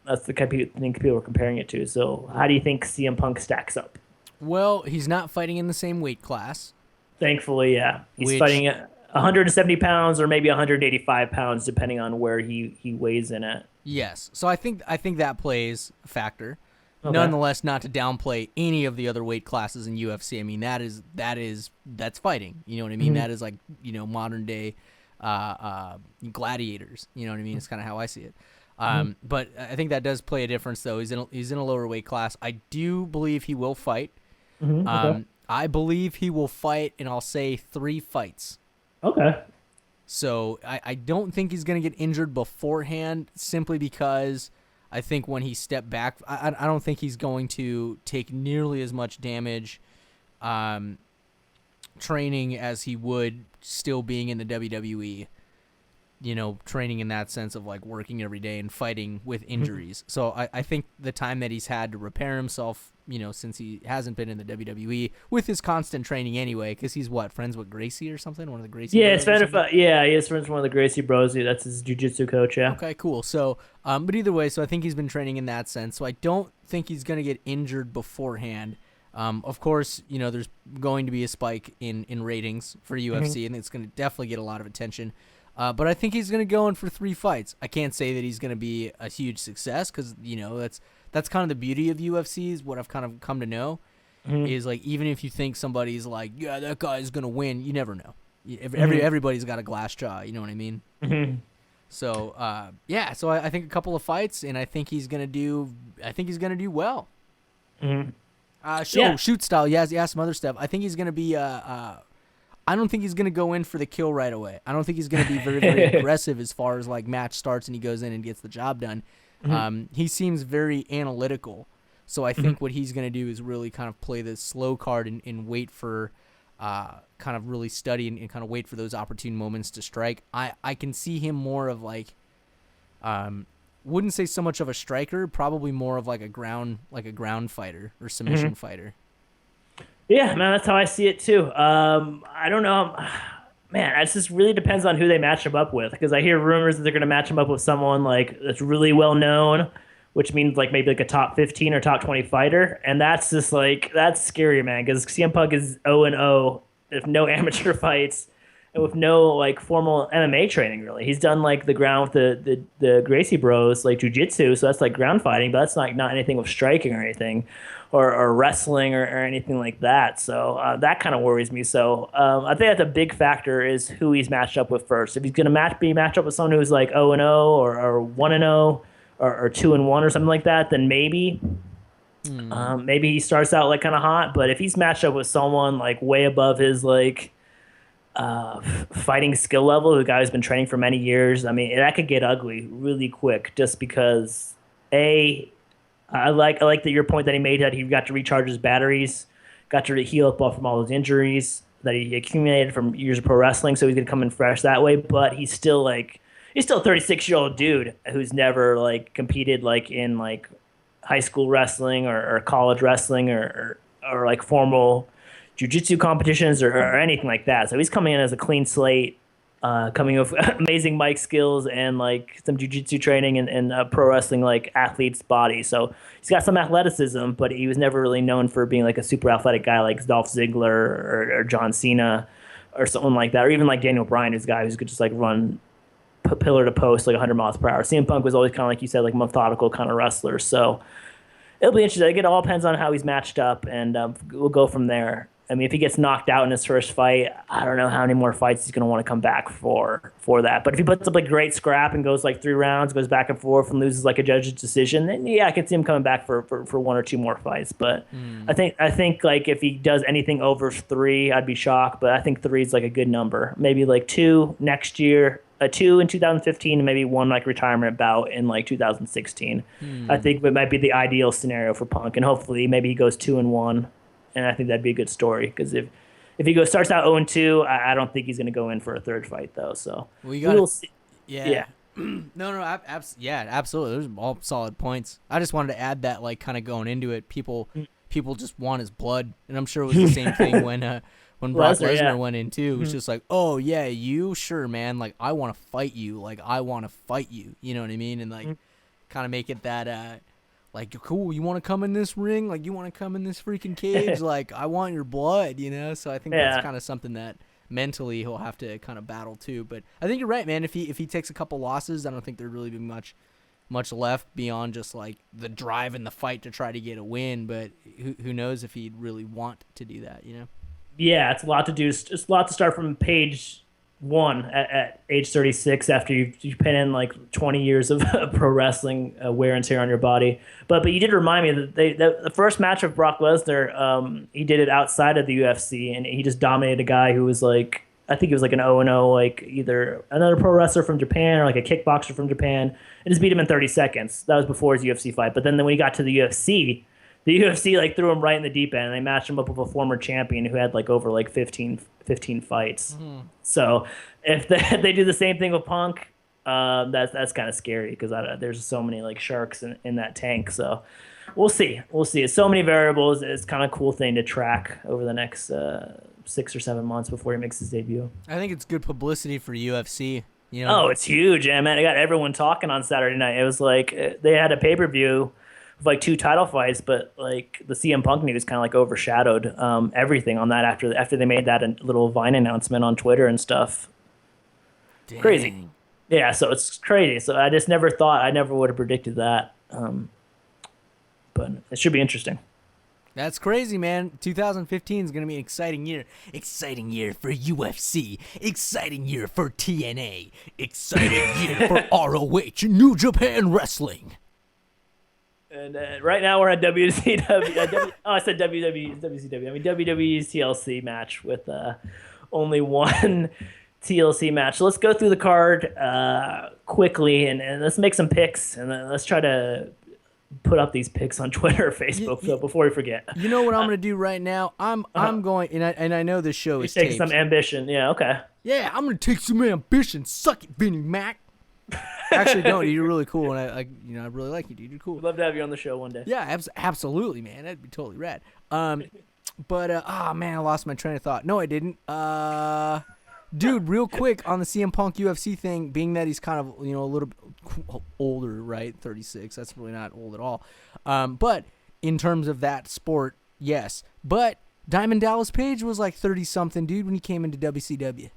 that's the kind of thing people are comparing it to. So how do you think CM Punk stacks up? Well, he's not fighting in the same weight class. Thankfully, yeah. He's fighting at 170 pounds or maybe 185 pounds, depending on where he weighs in at. Yes. So I think that plays a factor. Okay. Nonetheless, not to downplay any of the other weight classes in UFC. I mean, that's fighting. You know what I mean? Mm-hmm. That is like, modern day gladiators. You know what I mean? It's kind of how I see it. But I think that does play a difference, though. He's in a lower weight class. I do believe he will fight. Okay. I believe he will fight, and I'll say 3 fights. Okay. So I don't think he's going to get injured beforehand, simply because I think when he stepped back, I don't think he's going to take nearly as much damage training as he would still being in the WWE, training in that sense of like working every day and fighting with injuries. So I think the time that he's had to repair himself, since he hasn't been in the WWE with his constant training anyway, because he's friends with Gracie or something? One of the Gracie bros? He is friends with one of the Gracie bros. That's his jiu-jitsu coach, yeah. Okay, cool. So, but either way, so I think he's been training in that sense. So I don't think he's going to get injured beforehand. Of course, there's going to be a spike in ratings for UFC, and it's going to definitely get a lot of attention. But I think he's going to go in for 3 fights. I can't say that he's going to be a huge success because, that's kind of the beauty of UFC is what I've kind of come to know is like even if you think somebody's like, yeah, that guy's going to win, you never know. Everybody's got a glass jaw, you know what I mean? So, so I think a couple of fights, and I think he's going to do well. Shoot style, yeah, some other stuff. I think he's going to be I don't think he's going to go in for the kill right away. I don't think he's going to be very, very aggressive as far as like match starts and he goes in and gets the job done. He seems very analytical. So I think what he's going to do is really kind of play the slow card and wait for kind of really study and kind of wait for those opportune moments to strike. I can see him more of like wouldn't say so much of a striker, probably more of like a ground fighter or submission fighter. Yeah, man, that's how I see it too. I don't know, man. It just really depends on who they match him up with. Because I hear rumors that they're going to match him up with someone like that's really well known, which means like maybe like a top 15 or top 20 fighter, and that's just like that's scary, man. Because CM Punk is 0-0 with no amateur fights and with no like formal MMA training. Really, he's done like the ground with the Gracie Bros, like jiu-jitsu, so that's like ground fighting, but that's like not anything with striking or anything. Or wrestling or anything like that. So that kind of worries me. So I think that's a big factor is who he's matched up with first. If he's going to be matched up with someone who's like 0-0 or 1-0 or 2-1 or something like that, then maybe maybe he starts out like kind of hot. But if he's matched up with someone like way above his like fighting skill level, the guy who's been training for many years, I mean, that could get ugly really quick just because I like that your point that he made that he got to recharge his batteries, got to heal up from all those injuries that he accumulated from years of pro wrestling. So he's gonna come in fresh that way. But he's still a 36-year-old dude who's never like competed like in like high school wrestling or college wrestling or like formal jiu-jitsu competitions or anything like that. So he's coming in as a clean slate, coming with amazing mic skills and like some jiu-jitsu training and pro wrestling like athlete's body. So he's got some athleticism, but he was never really known for being like a super athletic guy like Dolph Ziggler or John Cena or someone like that, or even like Daniel Bryan, who's a guy who could just like run pillar to post like 100 miles per hour. CM Punk was always kind of like you said, like methodical kind of wrestler. So it'll be interesting. It all depends on how he's matched up, and we'll go from there. I mean, if he gets knocked out in his first fight, I don't know how many more fights he's going to want to come back for that. But if he puts up a great scrap and goes like 3 rounds, goes back and forth and loses like a judge's decision, then yeah, I could see him coming back for 1 or 2 more fights. But I think like if he does anything over 3, I'd be shocked. But I think 3 is like a good number. Maybe like 2 next year, 2 in 2015, and maybe 1 like retirement bout in like 2016. I think it might be the ideal scenario for Punk, and hopefully maybe he goes 2-1. And I think that'd be a good story, because if he starts out 0-2, I don't think he's going to go in for a 3rd fight though. So we'll see. Yeah. No, absolutely. Those are all solid points. I just wanted to add that, like, kind of going into it, people just want his blood, and I'm sure it was the same thing when Brock Lesnar went in too. It was just like, oh yeah, you sure, man? Like, I want to fight you. Like, I want to fight you. You know what I mean? And like, kind of make it that. Like, cool, you want to come in this ring? Like, you want to come in this freaking cage? Like, I want your blood, you know? So I think that's kind of something that mentally he'll have to kind of battle too. But I think you're right, man. If he takes a couple losses, I don't think there'd really be much left beyond just, like, the drive and the fight to try to get a win. But who knows if he'd really want to do that, you know? Yeah, it's a lot to do. It's a lot to start from page 1 at age 36 after you put in like 20 years of pro wrestling wear and tear on your body. But you did remind me that the first match of Brock Lesnar, he did it outside of the UFC, and he just dominated a guy who was like, I think he was like an 0-0, like either another pro wrestler from Japan or like a kickboxer from Japan, and just beat him in 30 seconds. That was before his UFC fight. But then when he got to the UFC like threw him right in the deep end, and they matched him up with a former champion who had like over like 15 fights. So if they do the same thing with Punk, that's kind of scary, because there's so many like sharks in that tank. So we'll see. It's so many variables. It's kind of a cool thing to track over the next 6 or 7 months before he makes his debut. I think it's good publicity for UFC. You know? Oh, it's huge, man! I got everyone talking on Saturday night. It was like they had a pay-per-view of like 2 title fights, but like the CM Punk news kind of like overshadowed everything on that after they made that little Vine announcement on Twitter and stuff. Dang. Crazy. Yeah, so it's crazy. So I just never thought, I never would have predicted that. But it should be interesting. That's crazy, man. 2015 is going to be an exciting year. Exciting year for UFC. Exciting year for TNA. Exciting year for ROH and New Japan Wrestling. And right now we're at WCW. I said WCW. I mean WWE's TLC match with only one TLC match. So let's go through the card quickly and let's make some picks, and then let's try to put up these picks on Twitter or Facebook. So before we forget, you know what I'm going to do right now? I'm going, and I know this show is taking some ambition. Yeah, okay. Yeah, I'm going to take some ambition. Suck it, Vinny Mac. Actually, don't. You're really cool, and I really like you, dude. You're cool. We'd love to have you on the show one day. Yeah, absolutely, man. That'd be totally rad. But man, I lost my train of thought. No, I didn't. Dude, real quick on the CM Punk UFC thing, being that he's kind of a little bit older, right? 36. That's really not old at all. But in terms of that sport, yes. But Diamond Dallas Page was like 30 something, dude, when he came into WCW.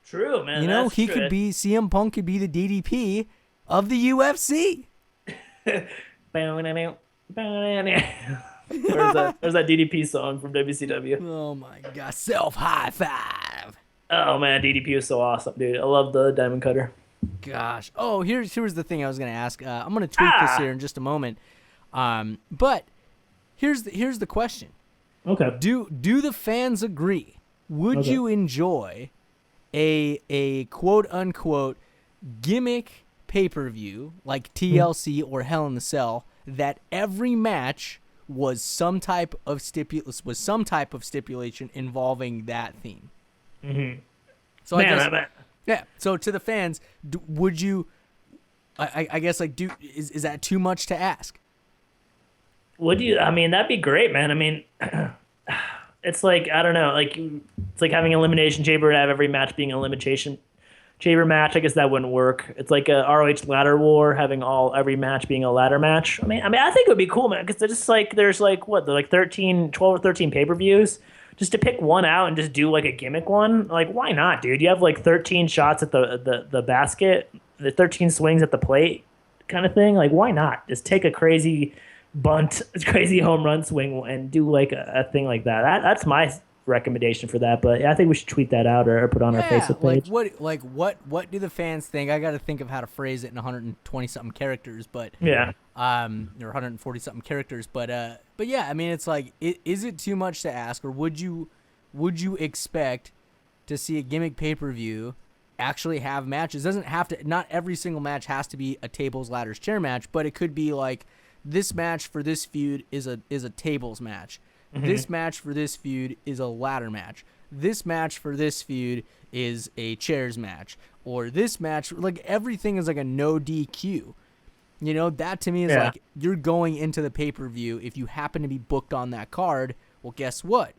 True, man. He could be, CM Punk could be the DDP of the UFC. There's that DDP song from WCW. Oh my God, self high five. Oh man, DDP was so awesome, dude. I love the Diamond Cutter. Gosh. Oh, here's the thing I was gonna ask. I'm gonna tweak this here in just a moment. But here's the question. Okay. Do the fans agree? Would you enjoy a quote unquote gimmick pay-per-view like TLC or Hell in the Cell that every match was some type of stipulation involving that theme? Mm-hmm. So yeah. So to the fans, would you? I guess like is that too much to ask? Would you? I mean, that'd be great, man. I mean, it's like, I don't know, like it's like having an elimination chamber and have every match being an elimination chamber match. I guess that wouldn't work. It's like a ROH ladder war, having every match being a ladder match. I think it would be cool, man, because there's like 12 or 13 pay-per-views. Just to pick one out and just do like a gimmick one, like why not, dude? You have like 13 shots at the basket, the 13 swings at the plate, kind of thing. Like why not? Just take a crazy bunt, crazy home run swing, and do like a thing like that. That's my recommendation for that. But yeah, I think we should tweet that out or put on our Facebook page. What do the fans think? I got to think of how to phrase it in 120 something characters, but yeah, or 140 something characters, but yeah, I mean, it's like, is it too much to ask, or would you expect to see a gimmick pay-per-view actually have matches? Doesn't have to. Not every single match has to be a tables, ladders, chair match, but it could be like this match for this feud is a tables match. Mm-hmm. This match for this feud is a ladder match. This match for this feud is a chairs match, or this match, like everything is like a no DQ. You know, that to me is like, you're going into the pay-per-view. If you happen to be booked on that card, well, guess what?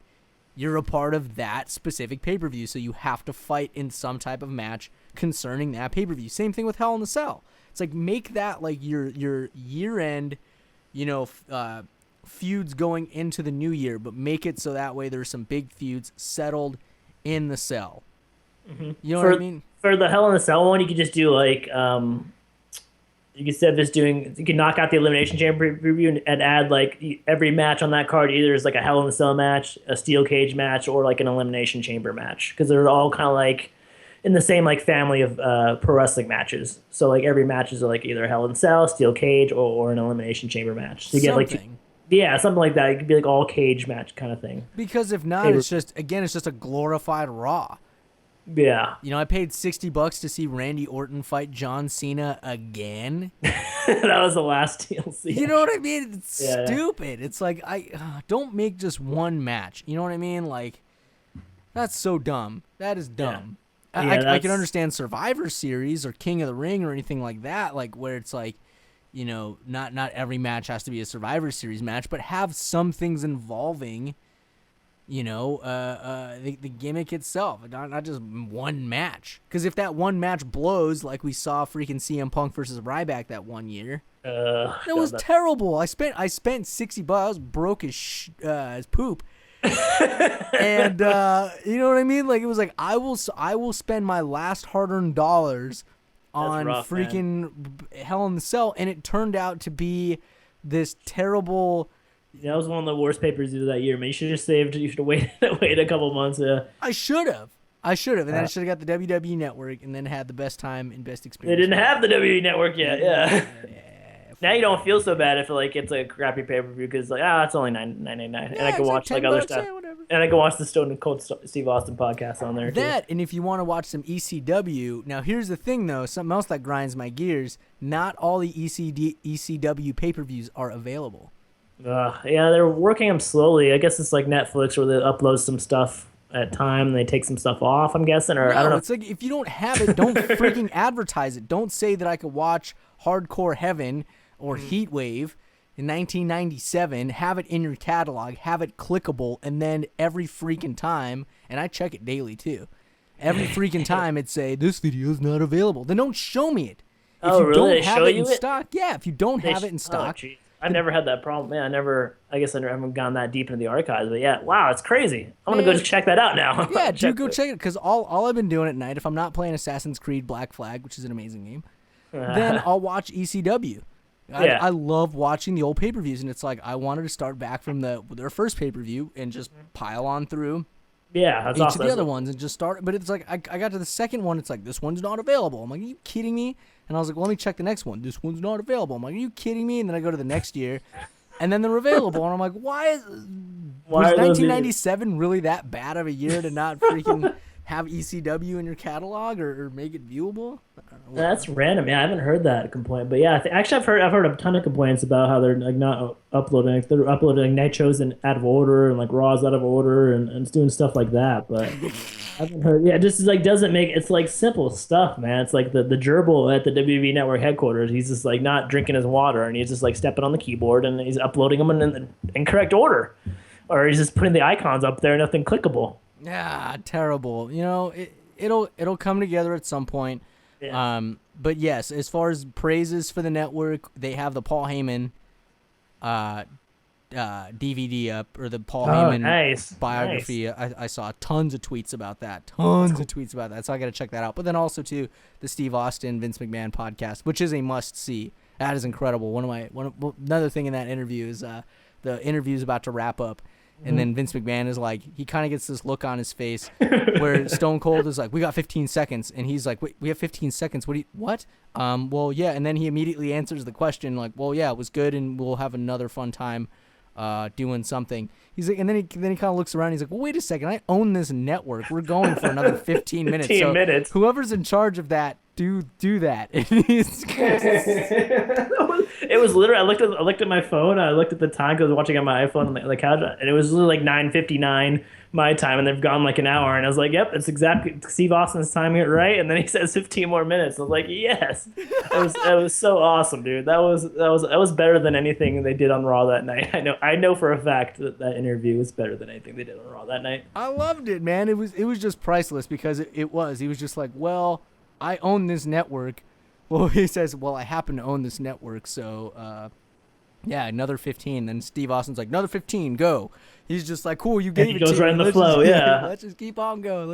You're a part of that specific pay-per-view, so you have to fight in some type of match concerning that pay-per-view. Same thing with Hell in a Cell. It's like, make that like your year-end, feuds going into the new year, but make it so that way there's some big feuds settled in the cell. Mm-hmm. You know what I mean? For the Hell in a Cell one, you could just do like, you could knock out the Elimination Chamber preview and add like every match on that card either is like a Hell in a Cell match, a steel cage match, or like an Elimination Chamber match, because they're all kind of like in the same like family of pro wrestling matches. So like every match is like either Hell in a Cell, steel cage, or an Elimination Chamber match. So you get like something like that. It could be like all cage match kind of thing. Because if not, it's just a glorified Raw. Yeah. You know, I paid $60 to see Randy Orton fight John Cena again. That was the last TLC. You know what I mean? It's stupid. It's like, don't make just one match. You know what I mean? Like, that's so dumb. That is dumb. Yeah. I can understand Survivor Series or King of the Ring or anything like that, like where it's like, you know, not every match has to be a Survivor Series match, but have some things involving, you know, the gimmick itself, not just one match. Because if that one match blows, like we saw freaking CM Punk versus Ryback that one year, it was terrible. I spent $60. I was broke as poop. And you know what I mean? Like, it was like, I will spend my last hard-earned dollars on freaking Hell in the Cell, and it turned out to be this terrible. That was one of the worst pay-per-views of that year, man. You should have saved. You should have waited a couple months. I should have, and then I should have got the WWE Network, and then had the best time and best experience. They didn't have the WWE Network yet. Yeah. Now you don't feel so bad if like it's a crappy pay-per-view, because like it's only $9.99, and I can watch like other stuff. And I can watch the Stone Cold Steve Austin podcast on there too. And if you want to watch some ECW, now here's the thing though, something else that grinds my gears: not all the ECW pay-per-views are available. Yeah, they're working them slowly. I guess it's like Netflix, where they upload some stuff at time and they take some stuff off, I'm guessing, or I don't know. It's like, if you don't have it, don't freaking advertise it. Don't say that I could watch Hardcore Heaven or Heat Wave in 1997, have it in your catalog, have it clickable, and then every freaking time, and I check it daily too, every freaking time it'd say, this video is not available. Then don't show me it. If you don't have it in stock, if you don't have it in stock. I've never had that problem. Man, I guess I haven't gone that deep into the archives, but yeah, wow, it's crazy. I'm going to go check that out now. Yeah, dude, go check it, because all I've been doing at night, if I'm not playing Assassin's Creed Black Flag, which is an amazing game, then I'll watch ECW. I love watching the old pay-per-views, and it's like, I wanted to start back from their first pay-per-view and just pile on through each of the other ones and just start. But it's like, I got to the second one, it's like, this one's not available. I'm like, are you kidding me? And I was like, well, let me check the next one. This one's not available. I'm like, are you kidding me? And then I go to the next year, and then they're available. And I'm like, was 1997 really that bad of a year to not freaking have ECW in your catalog or make it viewable? That's random. Yeah, I haven't heard that complaint, but yeah, actually, I've heard a ton of complaints about how they're like not uploading. Like, they're uploading like Nitros out of order and like Raws out of order and doing stuff like that. But I haven't heard. Yeah, it just like doesn't make. It's like simple stuff, man. It's like the gerbil at the WWE Network headquarters. He's just like not drinking his water, and he's just like stepping on the keyboard and he's uploading them in the incorrect order, or he's just putting the icons up there, nothing clickable. Yeah, terrible. You know, it'll come together at some point. Yeah. But yes, as far as praises for the network, they have the Paul Heyman DVD up, or the Paul Heyman biography. Nice. I saw tons of tweets about that. Tons of tweets about that. So I got to check that out. But then also too the Steve Austin Vince McMahon podcast, which is a must see. That is incredible. Another thing in that interview is the interview is about to wrap up. And then Vince McMahon is like, he kind of gets this look on his face where Stone Cold is like, we got 15 seconds. And he's like, wait, we have 15 seconds. What? Well, yeah. And then he immediately answers the question like, well, yeah, it was good. And we'll have another fun time doing something. He's like, and then he kind of looks around. He's like, well, wait a second. I own this network. We're going for another 15 minutes. 15 minutes. Whoever's in charge of that, do that. It was literally. I looked at my phone. I looked at the time because I was watching on my iPhone on the couch, and it was literally like 9:59 my time, and they've gone like an hour. And I was like, "Yep, it's exactly Steve Austin's timing it right." And then he says 15 more minutes. I was like, "Yes!" It was so awesome, dude. That was better than anything they did on Raw that night. I know for a fact that interview was better than anything they did on Raw that night. I loved it, man. It was just priceless because it was. He was just like, well, I own this network. Well, he says, well, I happen to own this network, so, yeah, another 15. Then Steve Austin's like, another 15, go. He's just like, cool, you gave it to me. He goes right in the flow, yeah. Let's just keep on going.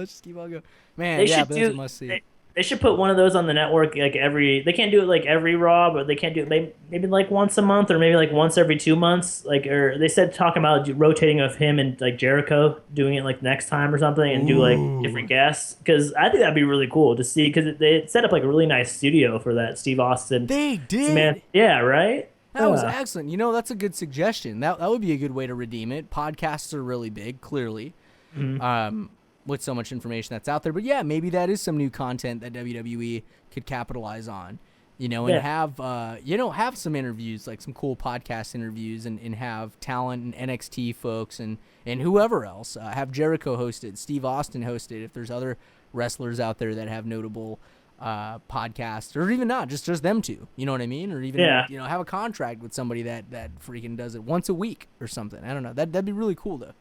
Man, yeah, but that's a must-see. They should put one of those on the network like they can't do it like every Raw, but they can't do it maybe like once a month or maybe like once every 2 months. Or they said talking about rotating of him and like Jericho doing it like next time or something and do like different guests. Because I think that'd be really cool to see because they set up like a really nice studio for that Steve Austin. They did. Man, yeah, right? That was excellent. That's a good suggestion. That would be a good way to redeem it. Podcasts are really big, clearly. Mm-hmm. With so much information that's out there. But yeah, maybe that is some new content that WWE could capitalize on, and have some interviews, like some cool podcast interviews and have talent and NXT folks and whoever else. Have Jericho host it, Steve Austin host it, if there's other wrestlers out there that have notable podcasts, or even not, just them two, you know what I mean? Or even, have a contract with somebody that freaking does it once a week or something. I don't know. That'd be really cool, though.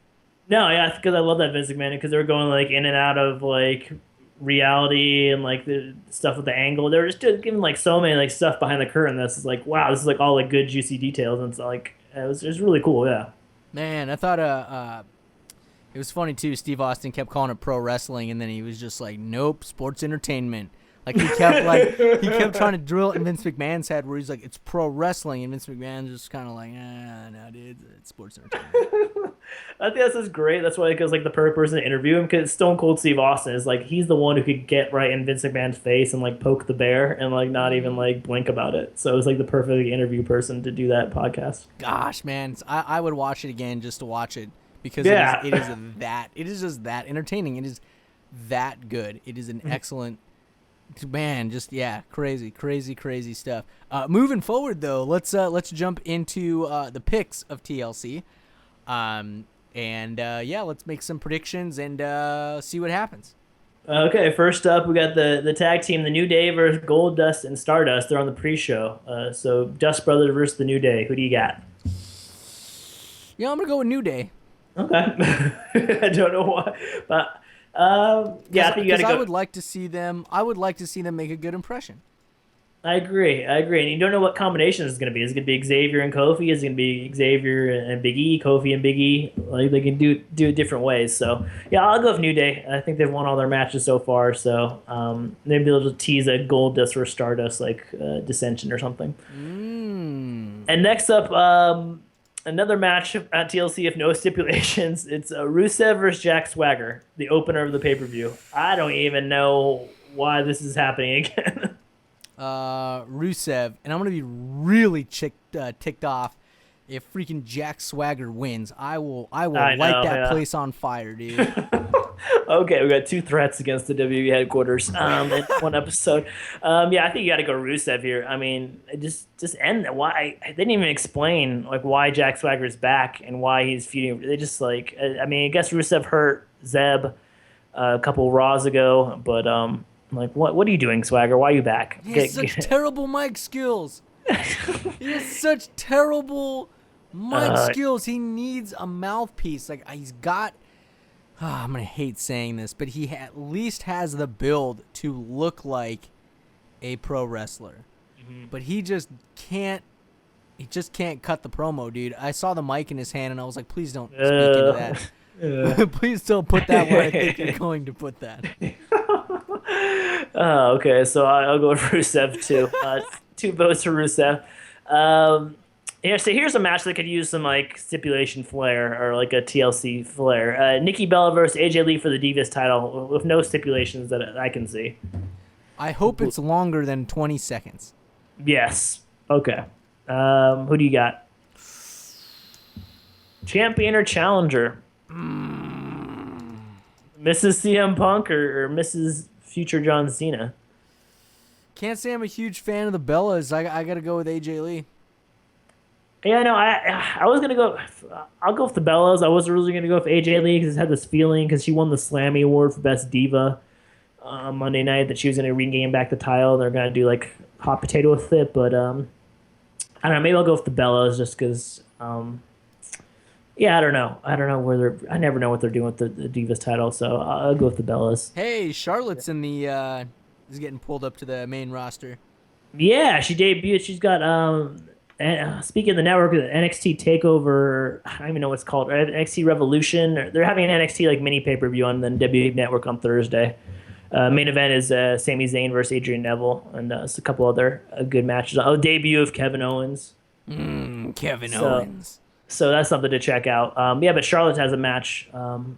No, yeah, because I love that Vince McMahon because they were going like in and out of like reality and like the stuff with the angle. They were just giving like so many like stuff behind the curtain. That's like wow, this is like all like good juicy details, and it's like it was really cool. Yeah, man, I thought it was funny too. Steve Austin kept calling it pro wrestling, and then he was just like, nope, sports entertainment. Like he kept trying to drill it in Vince McMahon's head where he's like, it's pro wrestling, and Vince McMahon's just kind of like, no, dude, it's sports entertainment. I think that's just great. That's why, because like the perfect person to interview him, because Stone Cold Steve Austin is like he's the one who could get right in Vince McMahon's face and like poke the bear and like not even like blink about it. So it was like the perfect interview person to do that podcast. Gosh, man, I would watch it again just to watch it because it is just that entertaining. It is that good. It is an excellent. Man, just crazy stuff. Moving forward though, let's jump into the picks of TLC. Let's make some predictions and see what happens. Okay, first up, we got the tag team, the New Day versus Goldust and Stardust. They're on the pre-show. So Dust Brothers versus the New Day. Who do you got? Yeah, I'm gonna go with New Day. Okay. I don't know why, but I think you got to go. I would like to see them. Make a good impression. I agree. And you don't know what combination it's going to be. Is it going to be Xavier and Kofi? Is it going to be Xavier and Big E, Kofi and Big E? Like they can do it different ways. So yeah, I'll go with New Day. I think they've won all their matches so far. So maybe they'll just tease a Goldust or Stardust like dissension or something. And next up, another match at TLC if no stipulations. It's Rusev versus Jack Swagger, the opener of the pay-per-view. I don't even know why this is happening again. Rusev, and I'm gonna be really ticked off if freaking Jack Swagger wins. I will light that place on fire, dude. Okay, we got two threats against the WWE headquarters in one episode. I think you got to go Rusev here. I mean, just end that. Why they didn't even explain like why Jack Swagger is back and why he's feuding. They just like I guess Rusev hurt Zeb a couple Raws ago, but like what are you doing, Swagger? Why are you back? He has such terrible mic skills. He has such terrible mic skills. He needs a mouthpiece. Like I'm going to hate saying this, but he at least has the build to look like a pro wrestler. Mm-hmm. But he just can't cut the promo, dude. I saw the mic in his hand, and I was like, please don't speak into that. Please don't put that where I think you're going to put that. Okay, so I'll go with Rusev, too. 2 votes for Rusev. Yeah, so here's a match that could use some like stipulation flair or like a TLC flair. Nikki Bella versus AJ Lee for the Divas title with no stipulations that I can see. I hope it's longer than 20 seconds. Yes. Okay. Who do you got? Champion or challenger? Mrs. CM Punk or Mrs. Future John Cena? Can't say I'm a huge fan of the Bellas. I got to go with AJ Lee. Yeah, no, I was going to go... I'll go with the Bellas. I wasn't really going to go with AJ Lee because I had this feeling because she won the Slammy Award for Best Diva Monday night that she was going to regain back the title. They're going to do like hot potato with it, but I don't know. Maybe I'll go with the Bellas just because... yeah, I don't know. I never know what they're doing with the Divas title, so I'll go with the Bellas. Hey, Charlotte's in the... is getting pulled up to the main roster. Yeah, she debuted. She's got... speaking of the network, NXT Takeover, I don't even know what it's called, NXT Revolution. They're having an NXT like mini pay-per-view on the WWE Network on Thursday. Main event is Sami Zayn versus Adrian Neville, and it's a couple other good matches. Oh, debut of Kevin Owens. Kevin Owens. So that's something to check out. Yeah, but Charlotte has a match on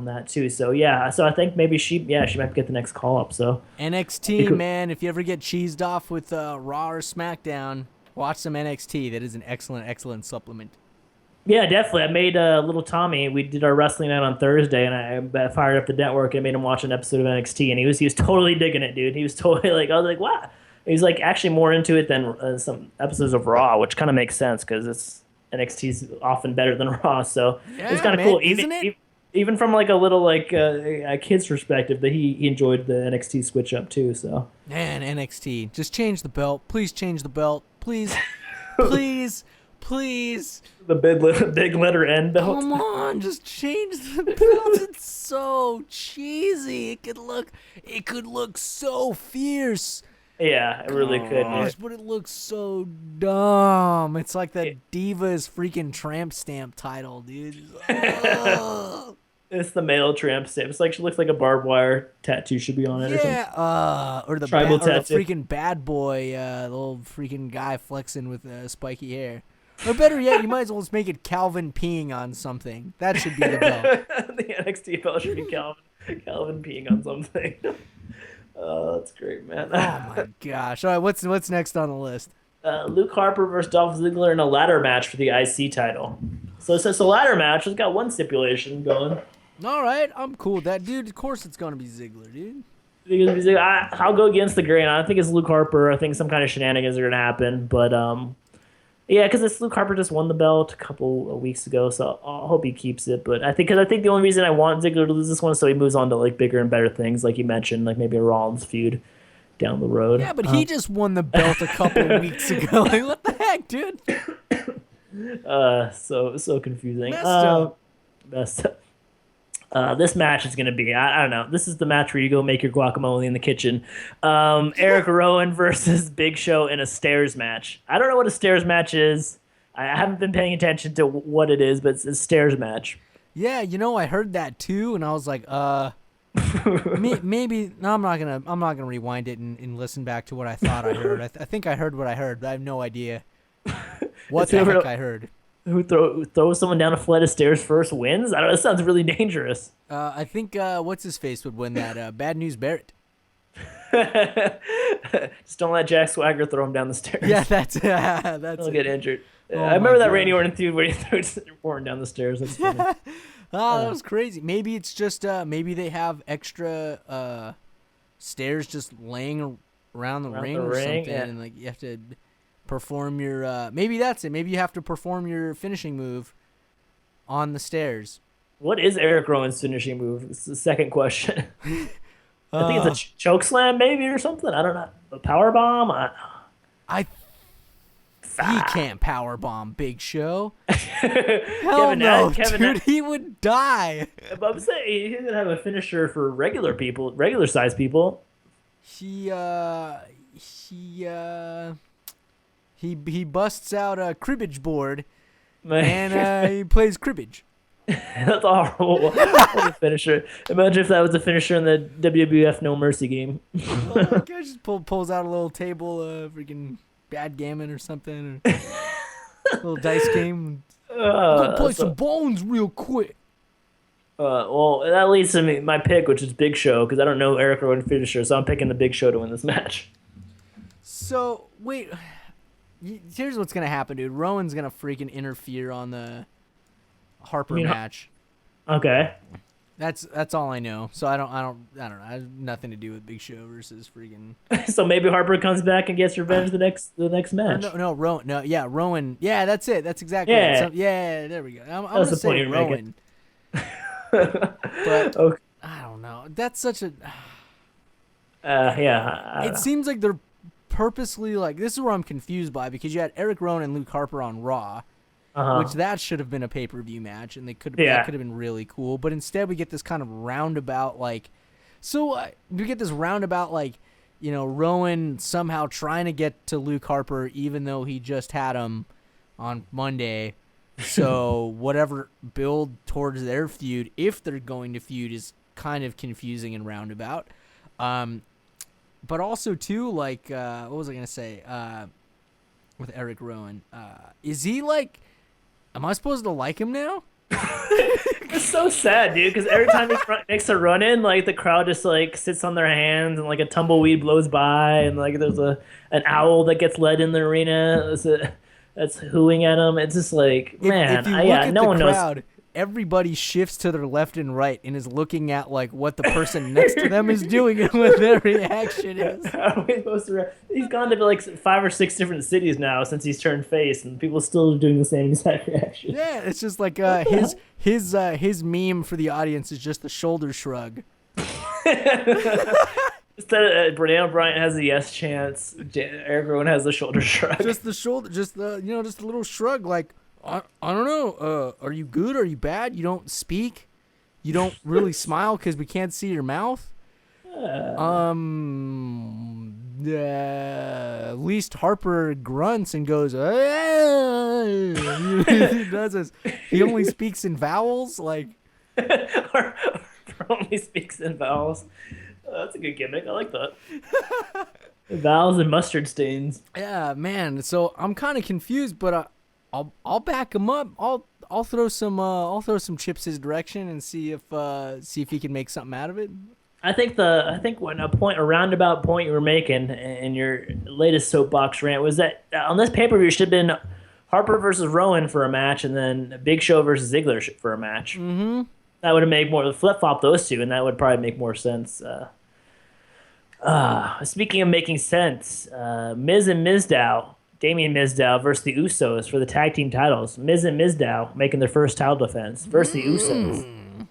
that too. So yeah, so I think maybe she might get the next call up. So NXT, man, if you ever get cheesed off with Raw or SmackDown, watch some NXT. That is an excellent supplement. Yeah, definitely. I made little Tommy. We did our wrestling night on Thursday, and I fired up the network and made him watch an episode of NXT, and he was totally digging it, dude. He was totally like, I was like, wow. He's like actually more into it than some episodes of Raw, which kind of makes sense because NXT's often better than Raw. So yeah, it's kind of cool, isn't it? Even from like a little like a kid's perspective, that he enjoyed the NXT switch up too. So man, NXT, just change the belt, please change the belt, please, please. The big letter N belt. Come on, just change the belt. It's so cheesy. It could look so fierce. Yeah, it really could. Gosh, but it looks so dumb. It's like the Divas freaking tramp stamp title, dude. It's the male tramp stamp. It's like she looks like a barbed wire tattoo should be on it. Yeah, or the tribal tattoo. Or the freaking bad boy, the little freaking guy flexing with spiky hair. Or better yet, you might as well just make it Calvin peeing on something. That should be the belt. The NXT belt should be Calvin peeing on something. Oh, that's great, man. Oh my gosh! All right, what's next on the list? Luke Harper versus Dolph Ziggler in a ladder match for the IC title. So since a ladder match, it's got one stipulation going. All right, I'm cool with that, dude. Of course, it's gonna be Ziggler, dude. I'll go against the grain. I don't think it's Luke Harper. I think some kind of shenanigans are gonna happen, but yeah, because it's Luke Harper just won the belt a couple of weeks ago, so I hope he keeps it. But I think the only reason I want Ziggler to lose this one is so he moves on to like bigger and better things, like you mentioned, like maybe a Rollins feud down the road. Yeah, but he just won the belt a couple of weeks ago. Like, what the heck, dude? So confusing. Messed up. This match is going to be, I don't know. This is the match where you go make your guacamole in the kitchen. Eric Rowan versus Big Show in a stairs match. I don't know what a stairs match is. I haven't been paying attention to what it is, but it's a stairs match. Yeah, I heard that too, and I was like, maybe. No, I'm not gonna rewind it and listen back to what I thought I heard. I think I heard what I heard, but I have no idea what the heck I heard. Who throws someone down a flight of stairs first wins? I don't know. That sounds really dangerous. I think what's his face would win that. Bad News Barrett. Just don't let Jack Swagger throw him down the stairs. Yeah, that's He'll get injured. Oh I remember that God. Randy Orton feud where he threw Orton down the stairs. That's funny. That was crazy. Maybe it's just maybe they have extra stairs just laying around the ring or something, yeah. and like you have to perform your maybe that's it. Maybe you have to perform your finishing move on the stairs. What is Eric Rowan's finishing move? It's the second question. I think it's a choke slam maybe or something. I don't know. A power bomb? I He can't powerbomb Big Show. Hell no, dude. He would die. But I'm saying he's gonna have a finisher for regular people, regular sized people. He busts out a cribbage board and he plays cribbage. That's a horrible finisher. Imagine if that was the finisher in the WWF No Mercy game. Oh my gosh, just pulls out a little table, freaking backgammon or something, or a little dice game. Go play some bones real quick. Well, that leads to my pick, which is Big Show, because I don't know Eric Rowan finisher, so I'm picking the Big Show to win this match. So, wait. Here's what's going to happen, dude. Rowan's going to freaking interfere on the Harper match. Okay. That's all I know. So I don't know. I have nothing to do with Big Show versus freaking. So maybe Harper comes back and gets revenge the next match. No, Rowan. No, yeah, Rowan. Yeah, that's it. That's exactly it. So, yeah, there we go. I'm going to say Rowan. But okay. I don't know. That's such a. It seems like they're purposely like, this is where I'm confused by, because you had Eric Rowan and Luke Harper on Raw, which that should have been a pay-per-view match, and that could have been really cool. But instead, we get this kind of roundabout we get this roundabout Rowan somehow trying to get to Luke Harper, even though he just had him on Monday. So whatever build towards their feud, if they're going to feud, is kind of confusing and roundabout. But also too, what was I gonna say? With Eric Rowan, is he am I supposed to like him now? It's so sad, dude. Because every time he makes a run in, the crowd just sits on their hands, and a tumbleweed blows by, and there's an owl that gets led in the arena. That's hooing at him. It's just no one knows. Everybody shifts to their left and right and is looking at what the person next to them is doing and what their reaction is. How are we supposed to He's gone to 5 or 6 different cities now since he's turned face, and people still doing the same exact reaction. Yeah, it's just his meme for the audience is just the shoulder shrug. Instead of Daniel Bryan has the yes chance, everyone has the shoulder shrug. Just the shoulder, just the just a little shrug, I don't know. Are you good? Are you bad? You don't speak. You don't really smile because we can't see your mouth. At least Harper grunts and goes. He does this. He only speaks in vowels. Harper only speaks in vowels. That's a good gimmick. I like that. Vowels and mustard stains. Yeah, man. So I'm kind of confused, but I'll back him up. I'll throw some chips his direction and see if he can make something out of it. I think a roundabout point you were making in your latest soapbox rant was that on this pay-per-view should have been Harper versus Rowan for a match, and then Big Show versus Ziggler for a match. Mm-hmm. That would have made more flip-flop those two, and that would probably make more sense. Speaking of making sense, Miz and Mizdow. Damien Mizdow versus the Usos for the tag team titles. Miz and Mizdow making their first title defense versus the Usos.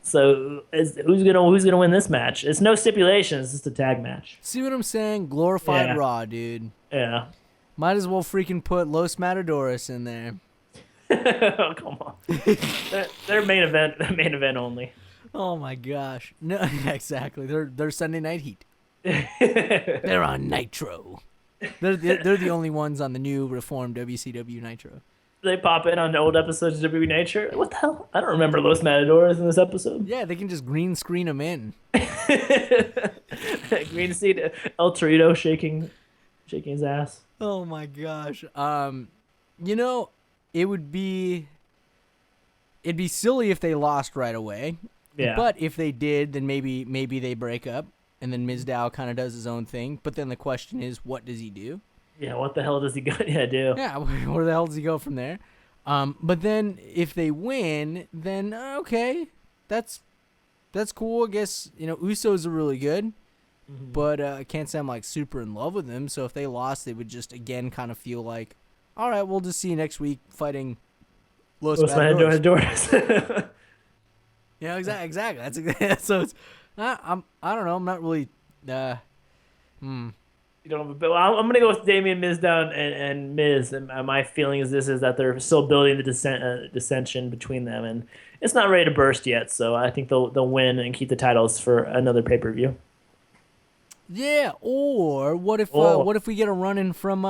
So who's gonna win this match? It's no stipulations. It's just a tag match. See what I'm saying? Glorified Raw, dude. Yeah. Might as well freaking put Los Matadores in there. Oh, come on. They're main event only. Oh my gosh. No, exactly. They're Sunday Night Heat. They're on Nitro. They're the only ones on the new reformed WCW Nitro. They pop in on the old episodes of WWE Nitro. What the hell? I don't remember Los Matadores in this episode. Yeah, they can just green screen them in. Green screen El Torito shaking his ass. Oh my gosh. It'd be silly if they lost right away. Yeah. But if they did, then maybe they break up. And then Mizdow kind of does his own thing. But then the question is, what does he do? Yeah, what the hell does he do? Yeah, where the hell does he go from there? But then if they win, then okay, that's cool. I guess, Usos are really good. Mm-hmm. But I can't say I'm super in love with them. So if they lost, they would just again kind of feel like, all right, we'll just see you next week fighting Los Matadores. Yeah, exactly. That's so it's. I don't know. I'm not really. You don't, but I'm gonna go with Damian Miz down and Miz. And my feeling is that they're still building the dissension between them, and it's not ready to burst yet. So I think they'll win and keep the titles for another pay-per-view. Yeah, or what if we get a run-in from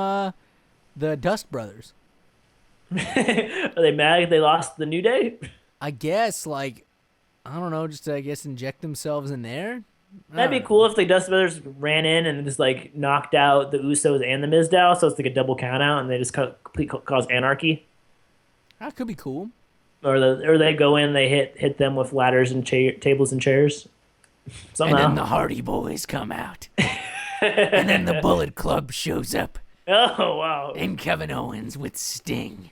the Dust Brothers? Are they mad they lost the New Day? I guess, like, I don't know, just to, I guess, inject themselves in there. That'd be cool if the Dust Brothers ran in and just like knocked out the Usos and the Mizdow, so it's like a double count out, and they just cause anarchy. That could be cool. Or they go in, they hit them with ladders and tables and chairs. Somehow. And then the Hardy Boys come out. And then the Bullet Club shows up. Oh, wow. And Kevin Owens with Sting.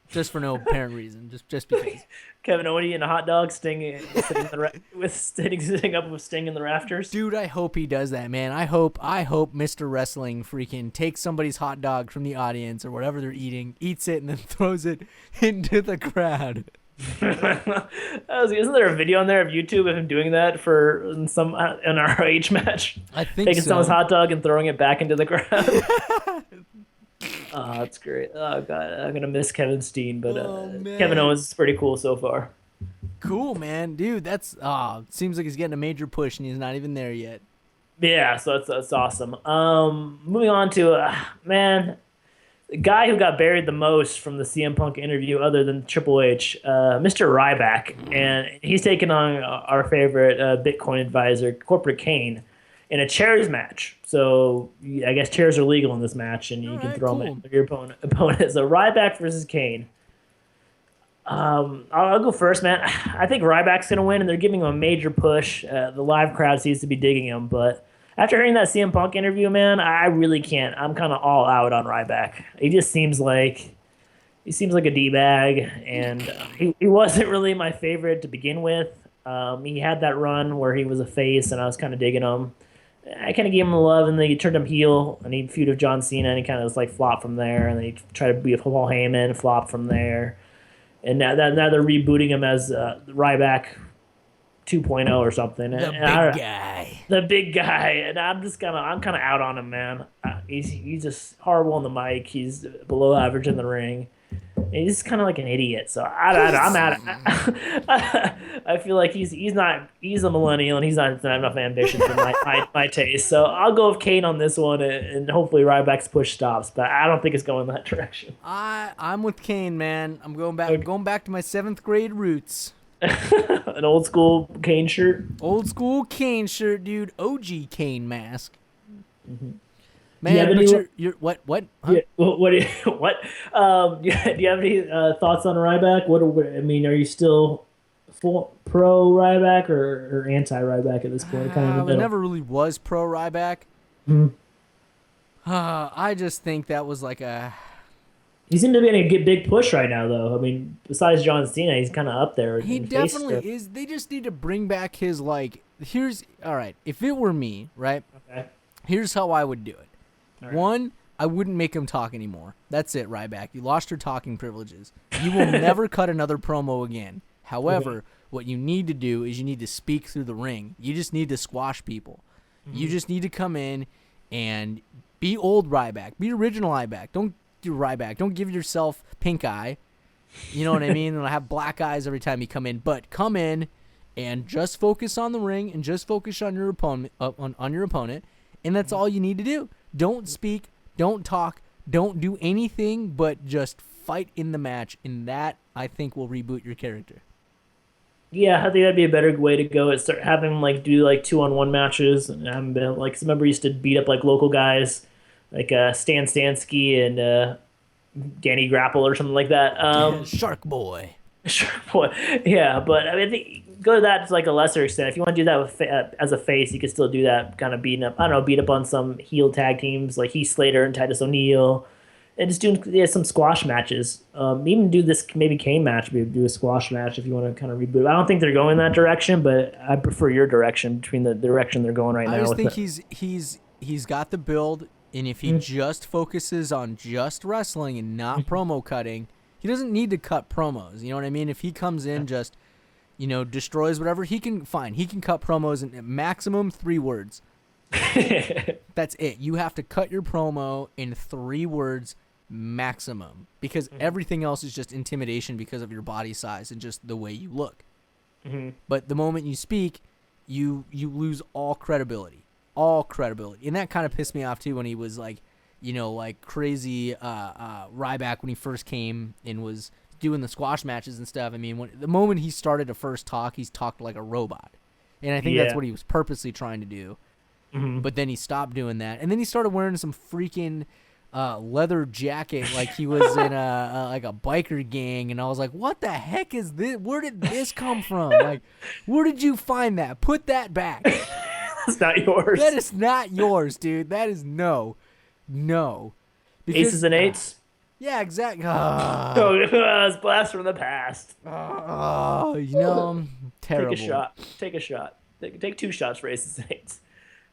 Just for no apparent reason, just because. Kevin Owens eating a hot dog, sitting up with Sting in the rafters. Dude, I hope he does that, man. I hope Mr. Wrestling freaking takes somebody's hot dog from the audience or whatever they're eating, eats it, and then throws it into the crowd. Isn't there a video on there of YouTube of him doing that for an ROH match? I think taking so. someone's hot dog and throwing it back into the crowd. Oh, that's great. Oh god, I'm gonna miss Kevin Steen, but Kevin Owens is pretty cool so far. Cool, man, dude. That's seems like he's getting a major push, and he's not even there yet. Yeah, so that's awesome. Moving on to the guy who got buried the most from the CM Punk interview, other than Triple H, Mr. Ryback, and he's taking on our favorite Bitcoin advisor, Corporate Kane, in a chairs match. So I guess chairs are legal in this match, and you can throw them at your opponent. So Ryback versus Kane. I'll go first, man. I think Ryback's going to win, and they're giving him a major push. The live crowd seems to be digging him, but after hearing that CM Punk interview, man, I really can't. I'm kind of all out on Ryback. He just seems like a D-bag, and he wasn't really my favorite to begin with. He had that run where he was a face, and I was kind of digging him. I kind of gave him the love, and then he turned him heel, and he feuded with John Cena, and he kind of just like flopped from there, and then he tried to be a Paul Heyman, flopped from there, and now they're rebooting him as Ryback 2.0 or something. The big guy, and I'm kind of out on him, man. He's just horrible on the mic. He's below average in the ring. He's kind of like an idiot, so I'm at it. I feel like he's a millennial, and he's not enough ambition for my taste. So I'll go with Kane on this one, and hopefully Ryback's push stops, but I don't think it's going that direction. I'm with Kane, man. I'm going back to my 7th grade roots. An old school Kane shirt. Old school Kane shirt, dude. OG Kane mask. Mm-hmm. Man, you're what? Huh? Yeah, what? Do you have any thoughts on Ryback? Are you still pro Ryback or anti Ryback at this point? I never really was pro Ryback. Mm-hmm. I just think that was like a. He seemed to be in a big push right now, though. I mean, besides John Cena, he's kind of up there. He definitely is. They just need to bring back his like. All right. If it were me, right? Okay. Here's how I would do it. Right. One, I wouldn't make him talk anymore. That's it, Ryback. You lost your talking privileges. You will never cut another promo again. However, what you need to do is you need to speak through the ring. You just need to squash people. Mm-hmm. You just need to come in and be old Ryback. Be original Ryback. Don't do Ryback. Don't give yourself pink eye. You know what I mean? And have black eyes every time you come in. But come in and just focus on the ring and just focus on your opponent. On your opponent, and that's all you need to do. Don't speak, don't talk, don't do anything but just fight in the match, and that, I think, will reboot your character. Yeah, I think that'd be a better way to go. Is start having him do 2-on-1 matches, and have him remember he used to beat up local guys like Stan Stansky and Danny Grapple or something like that. Shark Boy. Shark Boy. Yeah, but I think go to that to a lesser extent. If you want to do that with as a face, you could still do that, kind of beat up on some heel tag teams like Heath Slater and Titus O'Neil, and just doing some squash matches. Even do this maybe Kane match, maybe do a squash match if you want to kind of reboot. I don't think they're going that direction, but I prefer your direction between the direction they're going right now. I just think he's got the build, and if he just focuses on just wrestling and not promo cutting, he doesn't need to cut promos. You know what I mean? If he comes in destroys whatever, he can cut promos in maximum 3 words. That's it. You have to cut your promo in 3 words maximum, because everything else is just intimidation because of your body size and just the way you look. But the moment you speak, you lose all credibility. And that kind of pissed me off too when he was like, like crazy Ryback when he first came and was doing the squash matches and stuff. I mean, the moment he started to first talk, he's talked like a robot. And I think that's what he was purposely trying to do. But then he stopped doing that. And then he started wearing some freaking leather jacket like he was in like a biker gang. And I was like, what the heck is this? Where did this come from? Like, where did you find that? Put that back. That's not yours. That is not yours, dude. That is no. Because, Aces and eights? Yeah, exactly. It's blast from the past. Terrible. Take a shot. Take 2 shots for aces and eights.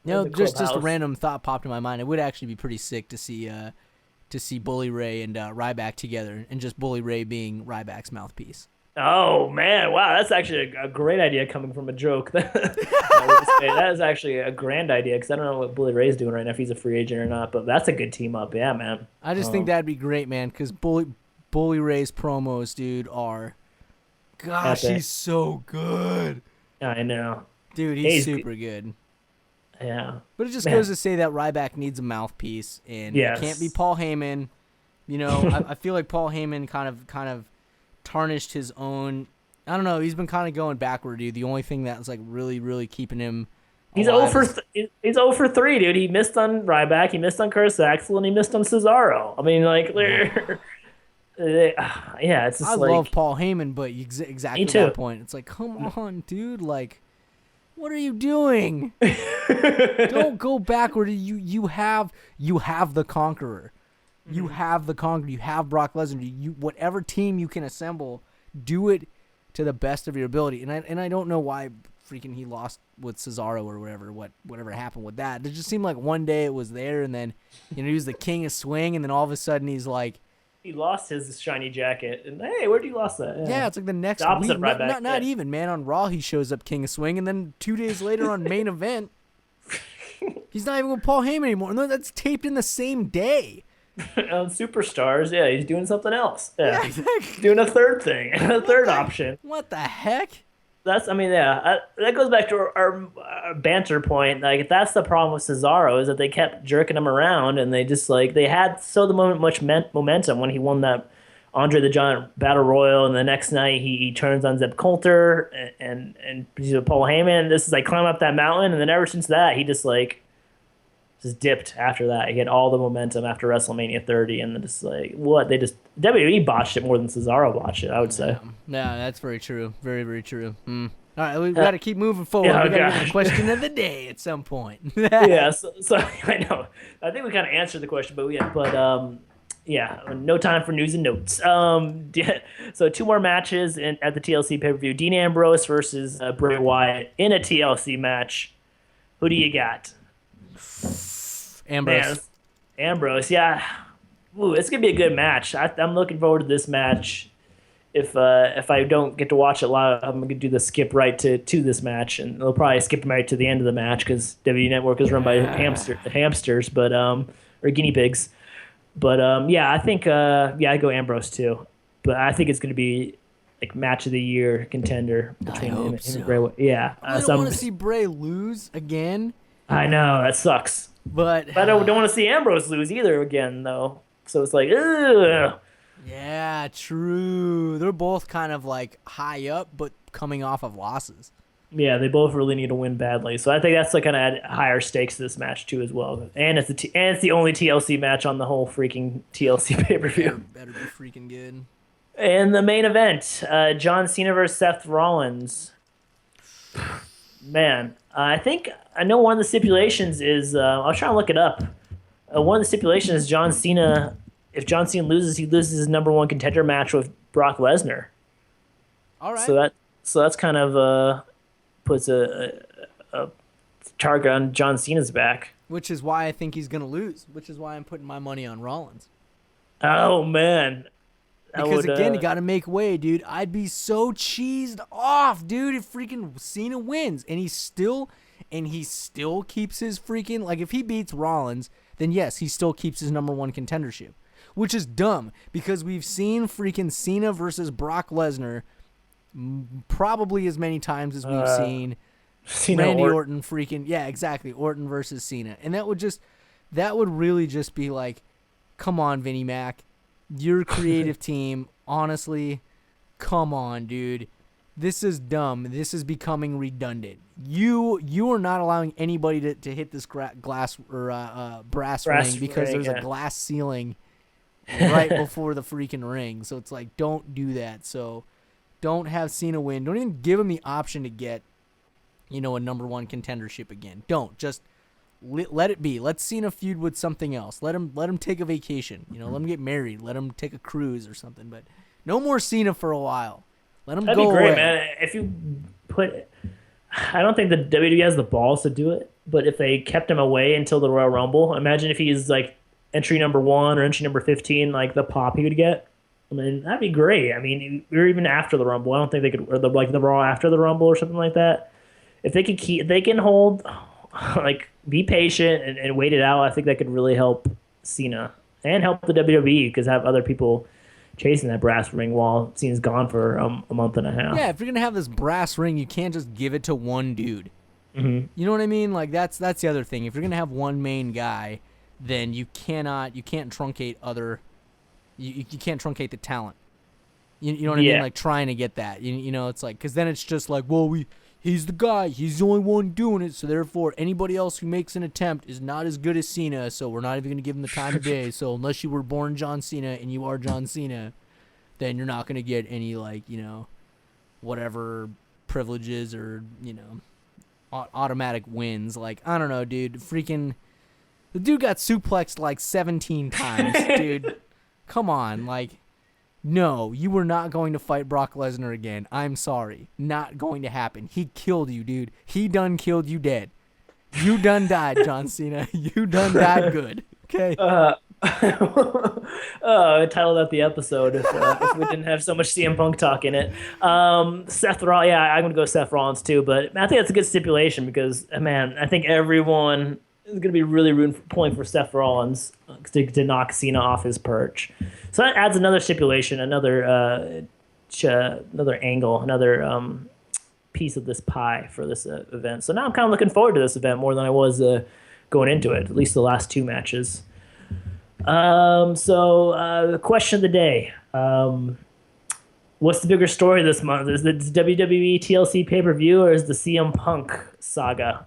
Just a random thought popped in my mind. It would actually be pretty sick to see Bully Ray and Ryback together, and just Bully Ray being Ryback's mouthpiece. Oh man, wow, that's actually a great idea coming from a joke. That is actually a grand idea, because I don't know what Bully Ray's doing right now, if he's a free agent or not, but that's a good team up. Yeah, man. I just think that'd be great, man, because Bully Ray's promos, dude, are... Gosh, he's so good. I know. Dude, he's super good. Yeah. But it just goes to say that Ryback needs a mouthpiece, and it can't be Paul Heyman. I feel like Paul Heyman kind of tarnished his own. I don't know. He's been kind of going backward, dude. The only thing that's like really, really keeping him. He's 0 for 3, dude. He missed on Ryback, he missed on Curtis Axel, and he missed on Cesaro. I mean, like, it's just I love Paul Heyman, but exactly at that point, it's like, come on, dude. Like, what are you doing? Don't go backward. You have the Conqueror. You have the Conqueror. You have Brock Lesnar. Whatever team you can assemble, do it to the best of your ability. And I don't know why freaking he lost with Cesaro or whatever happened with that. It just seemed like one day it was there, and then he was the king of swing, and then all of a sudden he's like, he lost his shiny jacket, and hey, where'd you lost that? Yeah, it's like the next opposite week. Not even, man. On Raw, he shows up king of swing, and then 2 days later on main event, he's not even with Paul Heyman anymore. No, that's taped in the same day. On Superstars, yeah, he's doing something else. Yeah, exactly. Doing a third thing, a third option. What the heck? That goes back to our banter point. Like, that's the problem with Cesaro, is that they kept jerking him around, and they just they had much momentum when he won that Andre the Giant Battle Royal, and the next night he turns on Zeb Coulter and he's with Paul Heyman. This is like climb up that mountain, and then ever since that he just dipped after that. He had all the momentum after WrestleMania 30, and then WWE botched it more than Cesaro botched it, I would say. Yeah, that's very true. Very, very true. All right, we've got to keep moving forward. We got to get the question of the day at some point. Yeah, so I know. I think we kind of answered the question, but no time for news and notes. So 2 more matches at the TLC pay-per-view. Dean Ambrose versus Bray Wyatt in a TLC match. Who do you got? Ambrose, yeah. Ooh, it's gonna be a good match. I'm looking forward to this match. If I don't get to watch it live, I'm gonna do the skip right to this match, and they'll probably skip right to the end of the match because W Network is run by hamsters, but or guinea pigs. But I think I go Ambrose too. But I think it's gonna be like match of the year contender between him and Bray. Yeah, I don't want to see Bray lose again. I know, that sucks. But I don't want to see Ambrose lose either again, though. So it's like, ugh. Yeah, true. They're both kind of like high up, but coming off of losses. Yeah, they both really need to win badly. So I think that's like kind of add higher stakes to this match too, as well. And it's the only TLC match on the whole freaking TLC pay-per-view. Better be freaking good. And the main event, John Cena versus Seth Rollins. Man, I know one of the stipulations is, I was trying to look it up. One of the stipulations is if John Cena loses, he loses his number 1 contender match with Brock Lesnar. All right. So that's kind of puts a target on John Cena's back. Which is why I think he's going to lose. Which is why I'm putting my money on Rollins. Oh, man. Because again, you got to make way, dude. I'd be so cheesed off, dude, if freaking Cena wins. And he's still and he still keeps his freaking, like, if he beats Rollins, then yes, he still keeps his number one contendership, which is dumb because we've seen freaking Cena versus Brock Lesnar probably as many times as we've seen Randy Orton freaking, yeah, exactly, Orton versus Cena. And that would really just be like, come on, Vinnie Mac, your creative team, honestly, come on, dude. This is dumb. This is becoming redundant. You are not allowing anybody to hit this glass or brass ring because there's a glass ceiling right before the freaking ring. So it's like, don't do that. So don't have Cena win. Don't even give him the option to get, a number one contendership again. Don't. Just let it be. Let Cena feud with something else. Let him take a vacation. Let him get married. Let him take a cruise or something. But no more Cena for a while. Let him go away. That'd be great, man. If you put, I don't think the WWE has the balls to do it, but if they kept him away until the Royal Rumble, imagine if he's like entry number 1 or entry number 15, like the pop he would get. I mean, that'd be great. I mean, or even after the Rumble, I don't think they could, or the Raw after the Rumble or something like that. If they can hold, like, be patient and wait it out, I think that could really help Cena and help the WWE because have other people chasing that brass ring while Cena's gone for a month and a half. Yeah, if you're gonna have this brass ring, you can't just give it to one dude. Mm-hmm. You know what I mean? Like that's the other thing. If you're gonna have one main guy, then you can't truncate other. You can't truncate the talent. You know what I mean? Like trying to get that. It's like because then it's just like, well, he's the guy. He's the only one doing it. So therefore, anybody else who makes an attempt is not as good as Cena. So we're not even going to give him the time of day. So unless you were born John Cena and you are John Cena, then you're not going to get any whatever privileges or automatic wins. Like I don't know, dude. Freaking the dude got suplexed like 17 times, dude. Come on, like. No, you were not going to fight Brock Lesnar again. I'm sorry. Not going to happen. He killed you, dude. He done killed you dead. You done died, John Cena. You done died good. Okay? I titled out the episode if we didn't have so much CM Punk talk in it. Seth Rollins, yeah, I'm going to go Seth Rollins too, but I think that's a good stipulation because, man, I think everyone is going to be really pulling for Seth Rollins to knock Cena off his perch. So that adds another stipulation, another angle, another piece of this pie for this event. So now I'm kind of looking forward to this event more than I was going into it, at least the last 2 matches. The question of the day. What's the bigger story this month? Is the WWE TLC pay-per-view or is the CM Punk saga?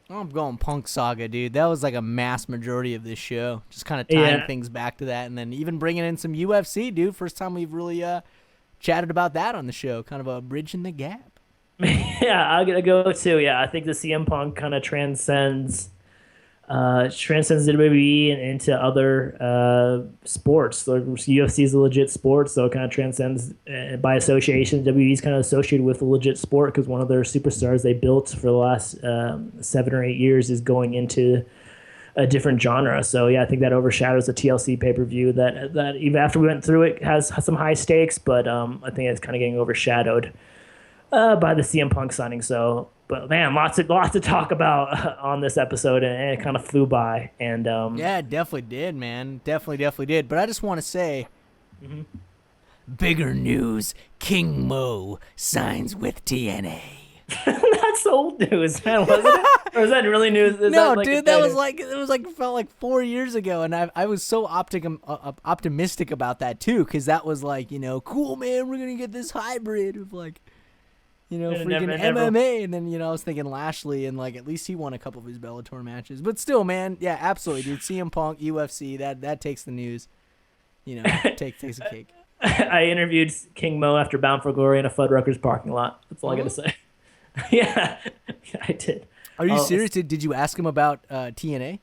I'm going Punk Saga, dude. That was like a mass majority of this show. Just kind of tying things back to that, and then even bringing in some UFC, dude. First time we've really chatted about that on the show. Kind of a bridge in the gap. Yeah, I'm gonna go too. Yeah, I think the CM Punk kind of transcends the WWE and into other sports. So UFC is a legit sport, so it kind of transcends by association. WWE is kind of associated with a legit sport because one of their superstars they built for the last 7 or 8 years is going into a different genre. So yeah, I think that overshadows the TLC pay-per-view that even after we went through it has some high stakes, but I think it's kind of getting overshadowed by the CM Punk signing. So. But man, lots to talk about on this episode, and it kind of flew by. And yeah, it definitely did, man. Definitely did. But I just want to say, bigger news: King Mo signs with TNA. That's old news, man, wasn't it? Or is that really news? No, dude, that was felt like 4 years ago, and I was so optimistic about that too, because that was like, cool, man. We're gonna get this hybrid of like. Freaking MMA, and then, I was thinking Lashley, and, like, at least he won a couple of his Bellator matches. But still, man, yeah, absolutely, dude. CM Punk, UFC, that takes the news, takes a cake. I interviewed King Mo after Bound for Glory in a Fuddruckers parking lot. That's all I got to say. Yeah, I did. Are you serious? Did you ask him about TNA?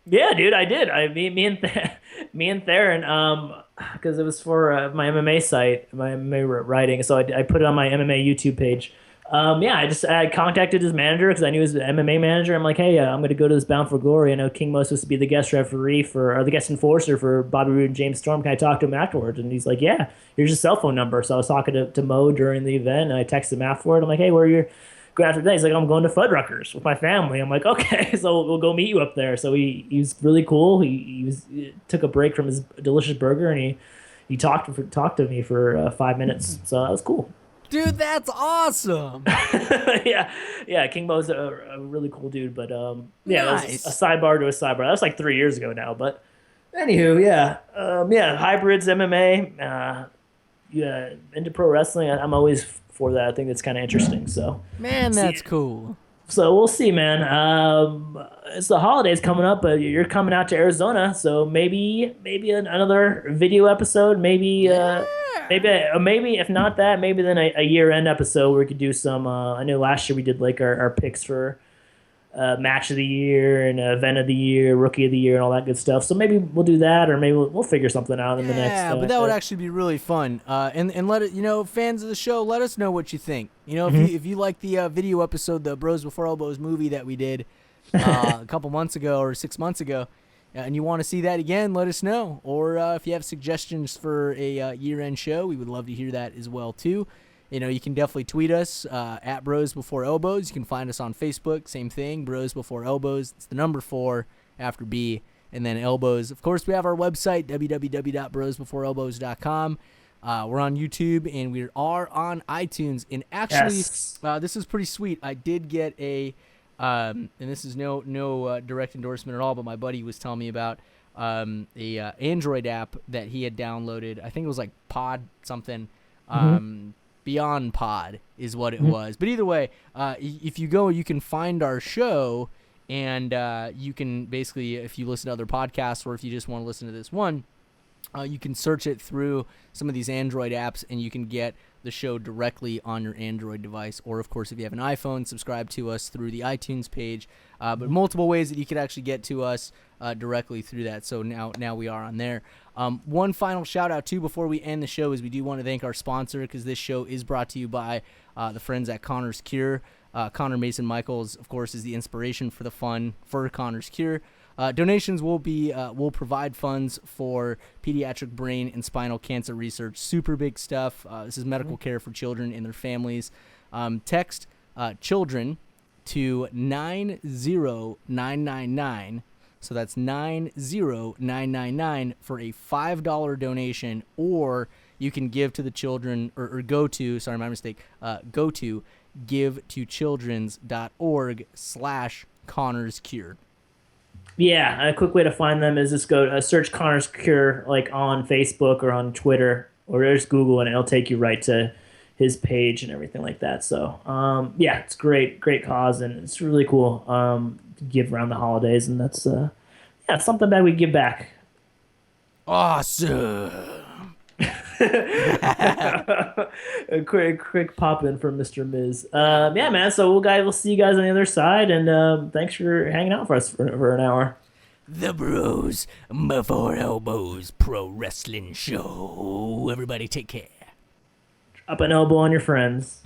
Yeah, dude, I did. Me and Theron, because it was for my MMA site, my MMA writing. So I put it on my MMA YouTube page. I contacted his manager because I knew he was an MMA manager. I'm like, hey, I'm going to go to this Bound for Glory. I know King Mo was supposed to be the guest referee or the guest enforcer for Bobby Roode and James Storm. Can I talk to him afterwards? And he's like, yeah, here's your cell phone number. So I was talking to Mo during the event, and I texted him afterward. I'm like, hey, where are your going after that. He's like, I'm going to Fuddruckers with my family. I'm like, okay, so we'll go meet you up there. So he was really cool. He took a break from his delicious burger and he talked to me for 5 minutes. So that was cool. Dude, that's awesome. yeah. King Mo's a really cool dude. But yeah, Nice. that was a sidebar to a sidebar. That was like 3 years ago now. But anywho, yeah, hybrids, MMA, yeah, into pro wrestling. I'm always for that. I think that's kind of interesting. So Man, that's cool. So we'll see, man. It's the holidays coming up, but you're coming out to Arizona, so maybe another video episode. Maybe if not that, maybe then a year-end episode where we could do some. I know last year we did like our picks for match of the year and event of the year, rookie of the year, and all that good stuff. So maybe we'll do that, or maybe we'll figure something out in the next. Yeah, but that would actually be really fun. And let it, fans of the show, let us know what you think. If you like the video episode, the Bros Before Elbows movie that we did a couple months ago or 6 months ago, and you want to see that again, let us know. Or if you have suggestions for a year-end show, we would love to hear that as well too. You can definitely tweet us at Bros Before Elbows. You can find us on Facebook, same thing, Bros Before Elbows. It's the number 4 after B, and then Elbows. Of course, we have our website, www.brosbeforeelbows.com. We're on YouTube, and we are on iTunes. And actually, this is pretty sweet. I did get and this is no direct endorsement at all, but my buddy was telling me about a Android app that he had downloaded. I think it was like Pod something. Beyond Pod is what it was. But either way, if you go, you can find our show, and you can basically, if you listen to other podcasts or if you just want to listen to this one, you can search it through some of these Android apps, and you can get the show directly on your Android device. Or, of course, if you have an iPhone, subscribe to us through the iTunes page. But multiple ways that you could actually get to us directly through that. So now we are on there. One final shout out too before we end the show is we do want to thank our sponsor, because this show is brought to you by the friends at Connor's Cure. Connor Mason Michaels, of course, is the inspiration for the fun for Connor's Cure. Donations will provide funds for pediatric brain and spinal cancer research. Super big stuff. This is medical care for children and their families. Text children to 90999. So that's 90999 for a $5 donation, or you can give to the children, or go to, sorry, my mistake, go to givetochildrens.org/Connor's Cure. Yeah, a quick way to find them is just go search Connor's Cure like on Facebook or on Twitter, or just Google, and it'll take you right to his page and everything like that. So, yeah, it's great cause, and it's really cool to give around the holidays, and that's it's something that we give back. Awesome. A quick pop in from Mr. Miz. Yeah, man. So we'll see you guys on the other side, and thanks for hanging out for us for an hour. The Bros Before Elbows Pro Wrestling Show. Everybody take care. Drop an elbow on your friends.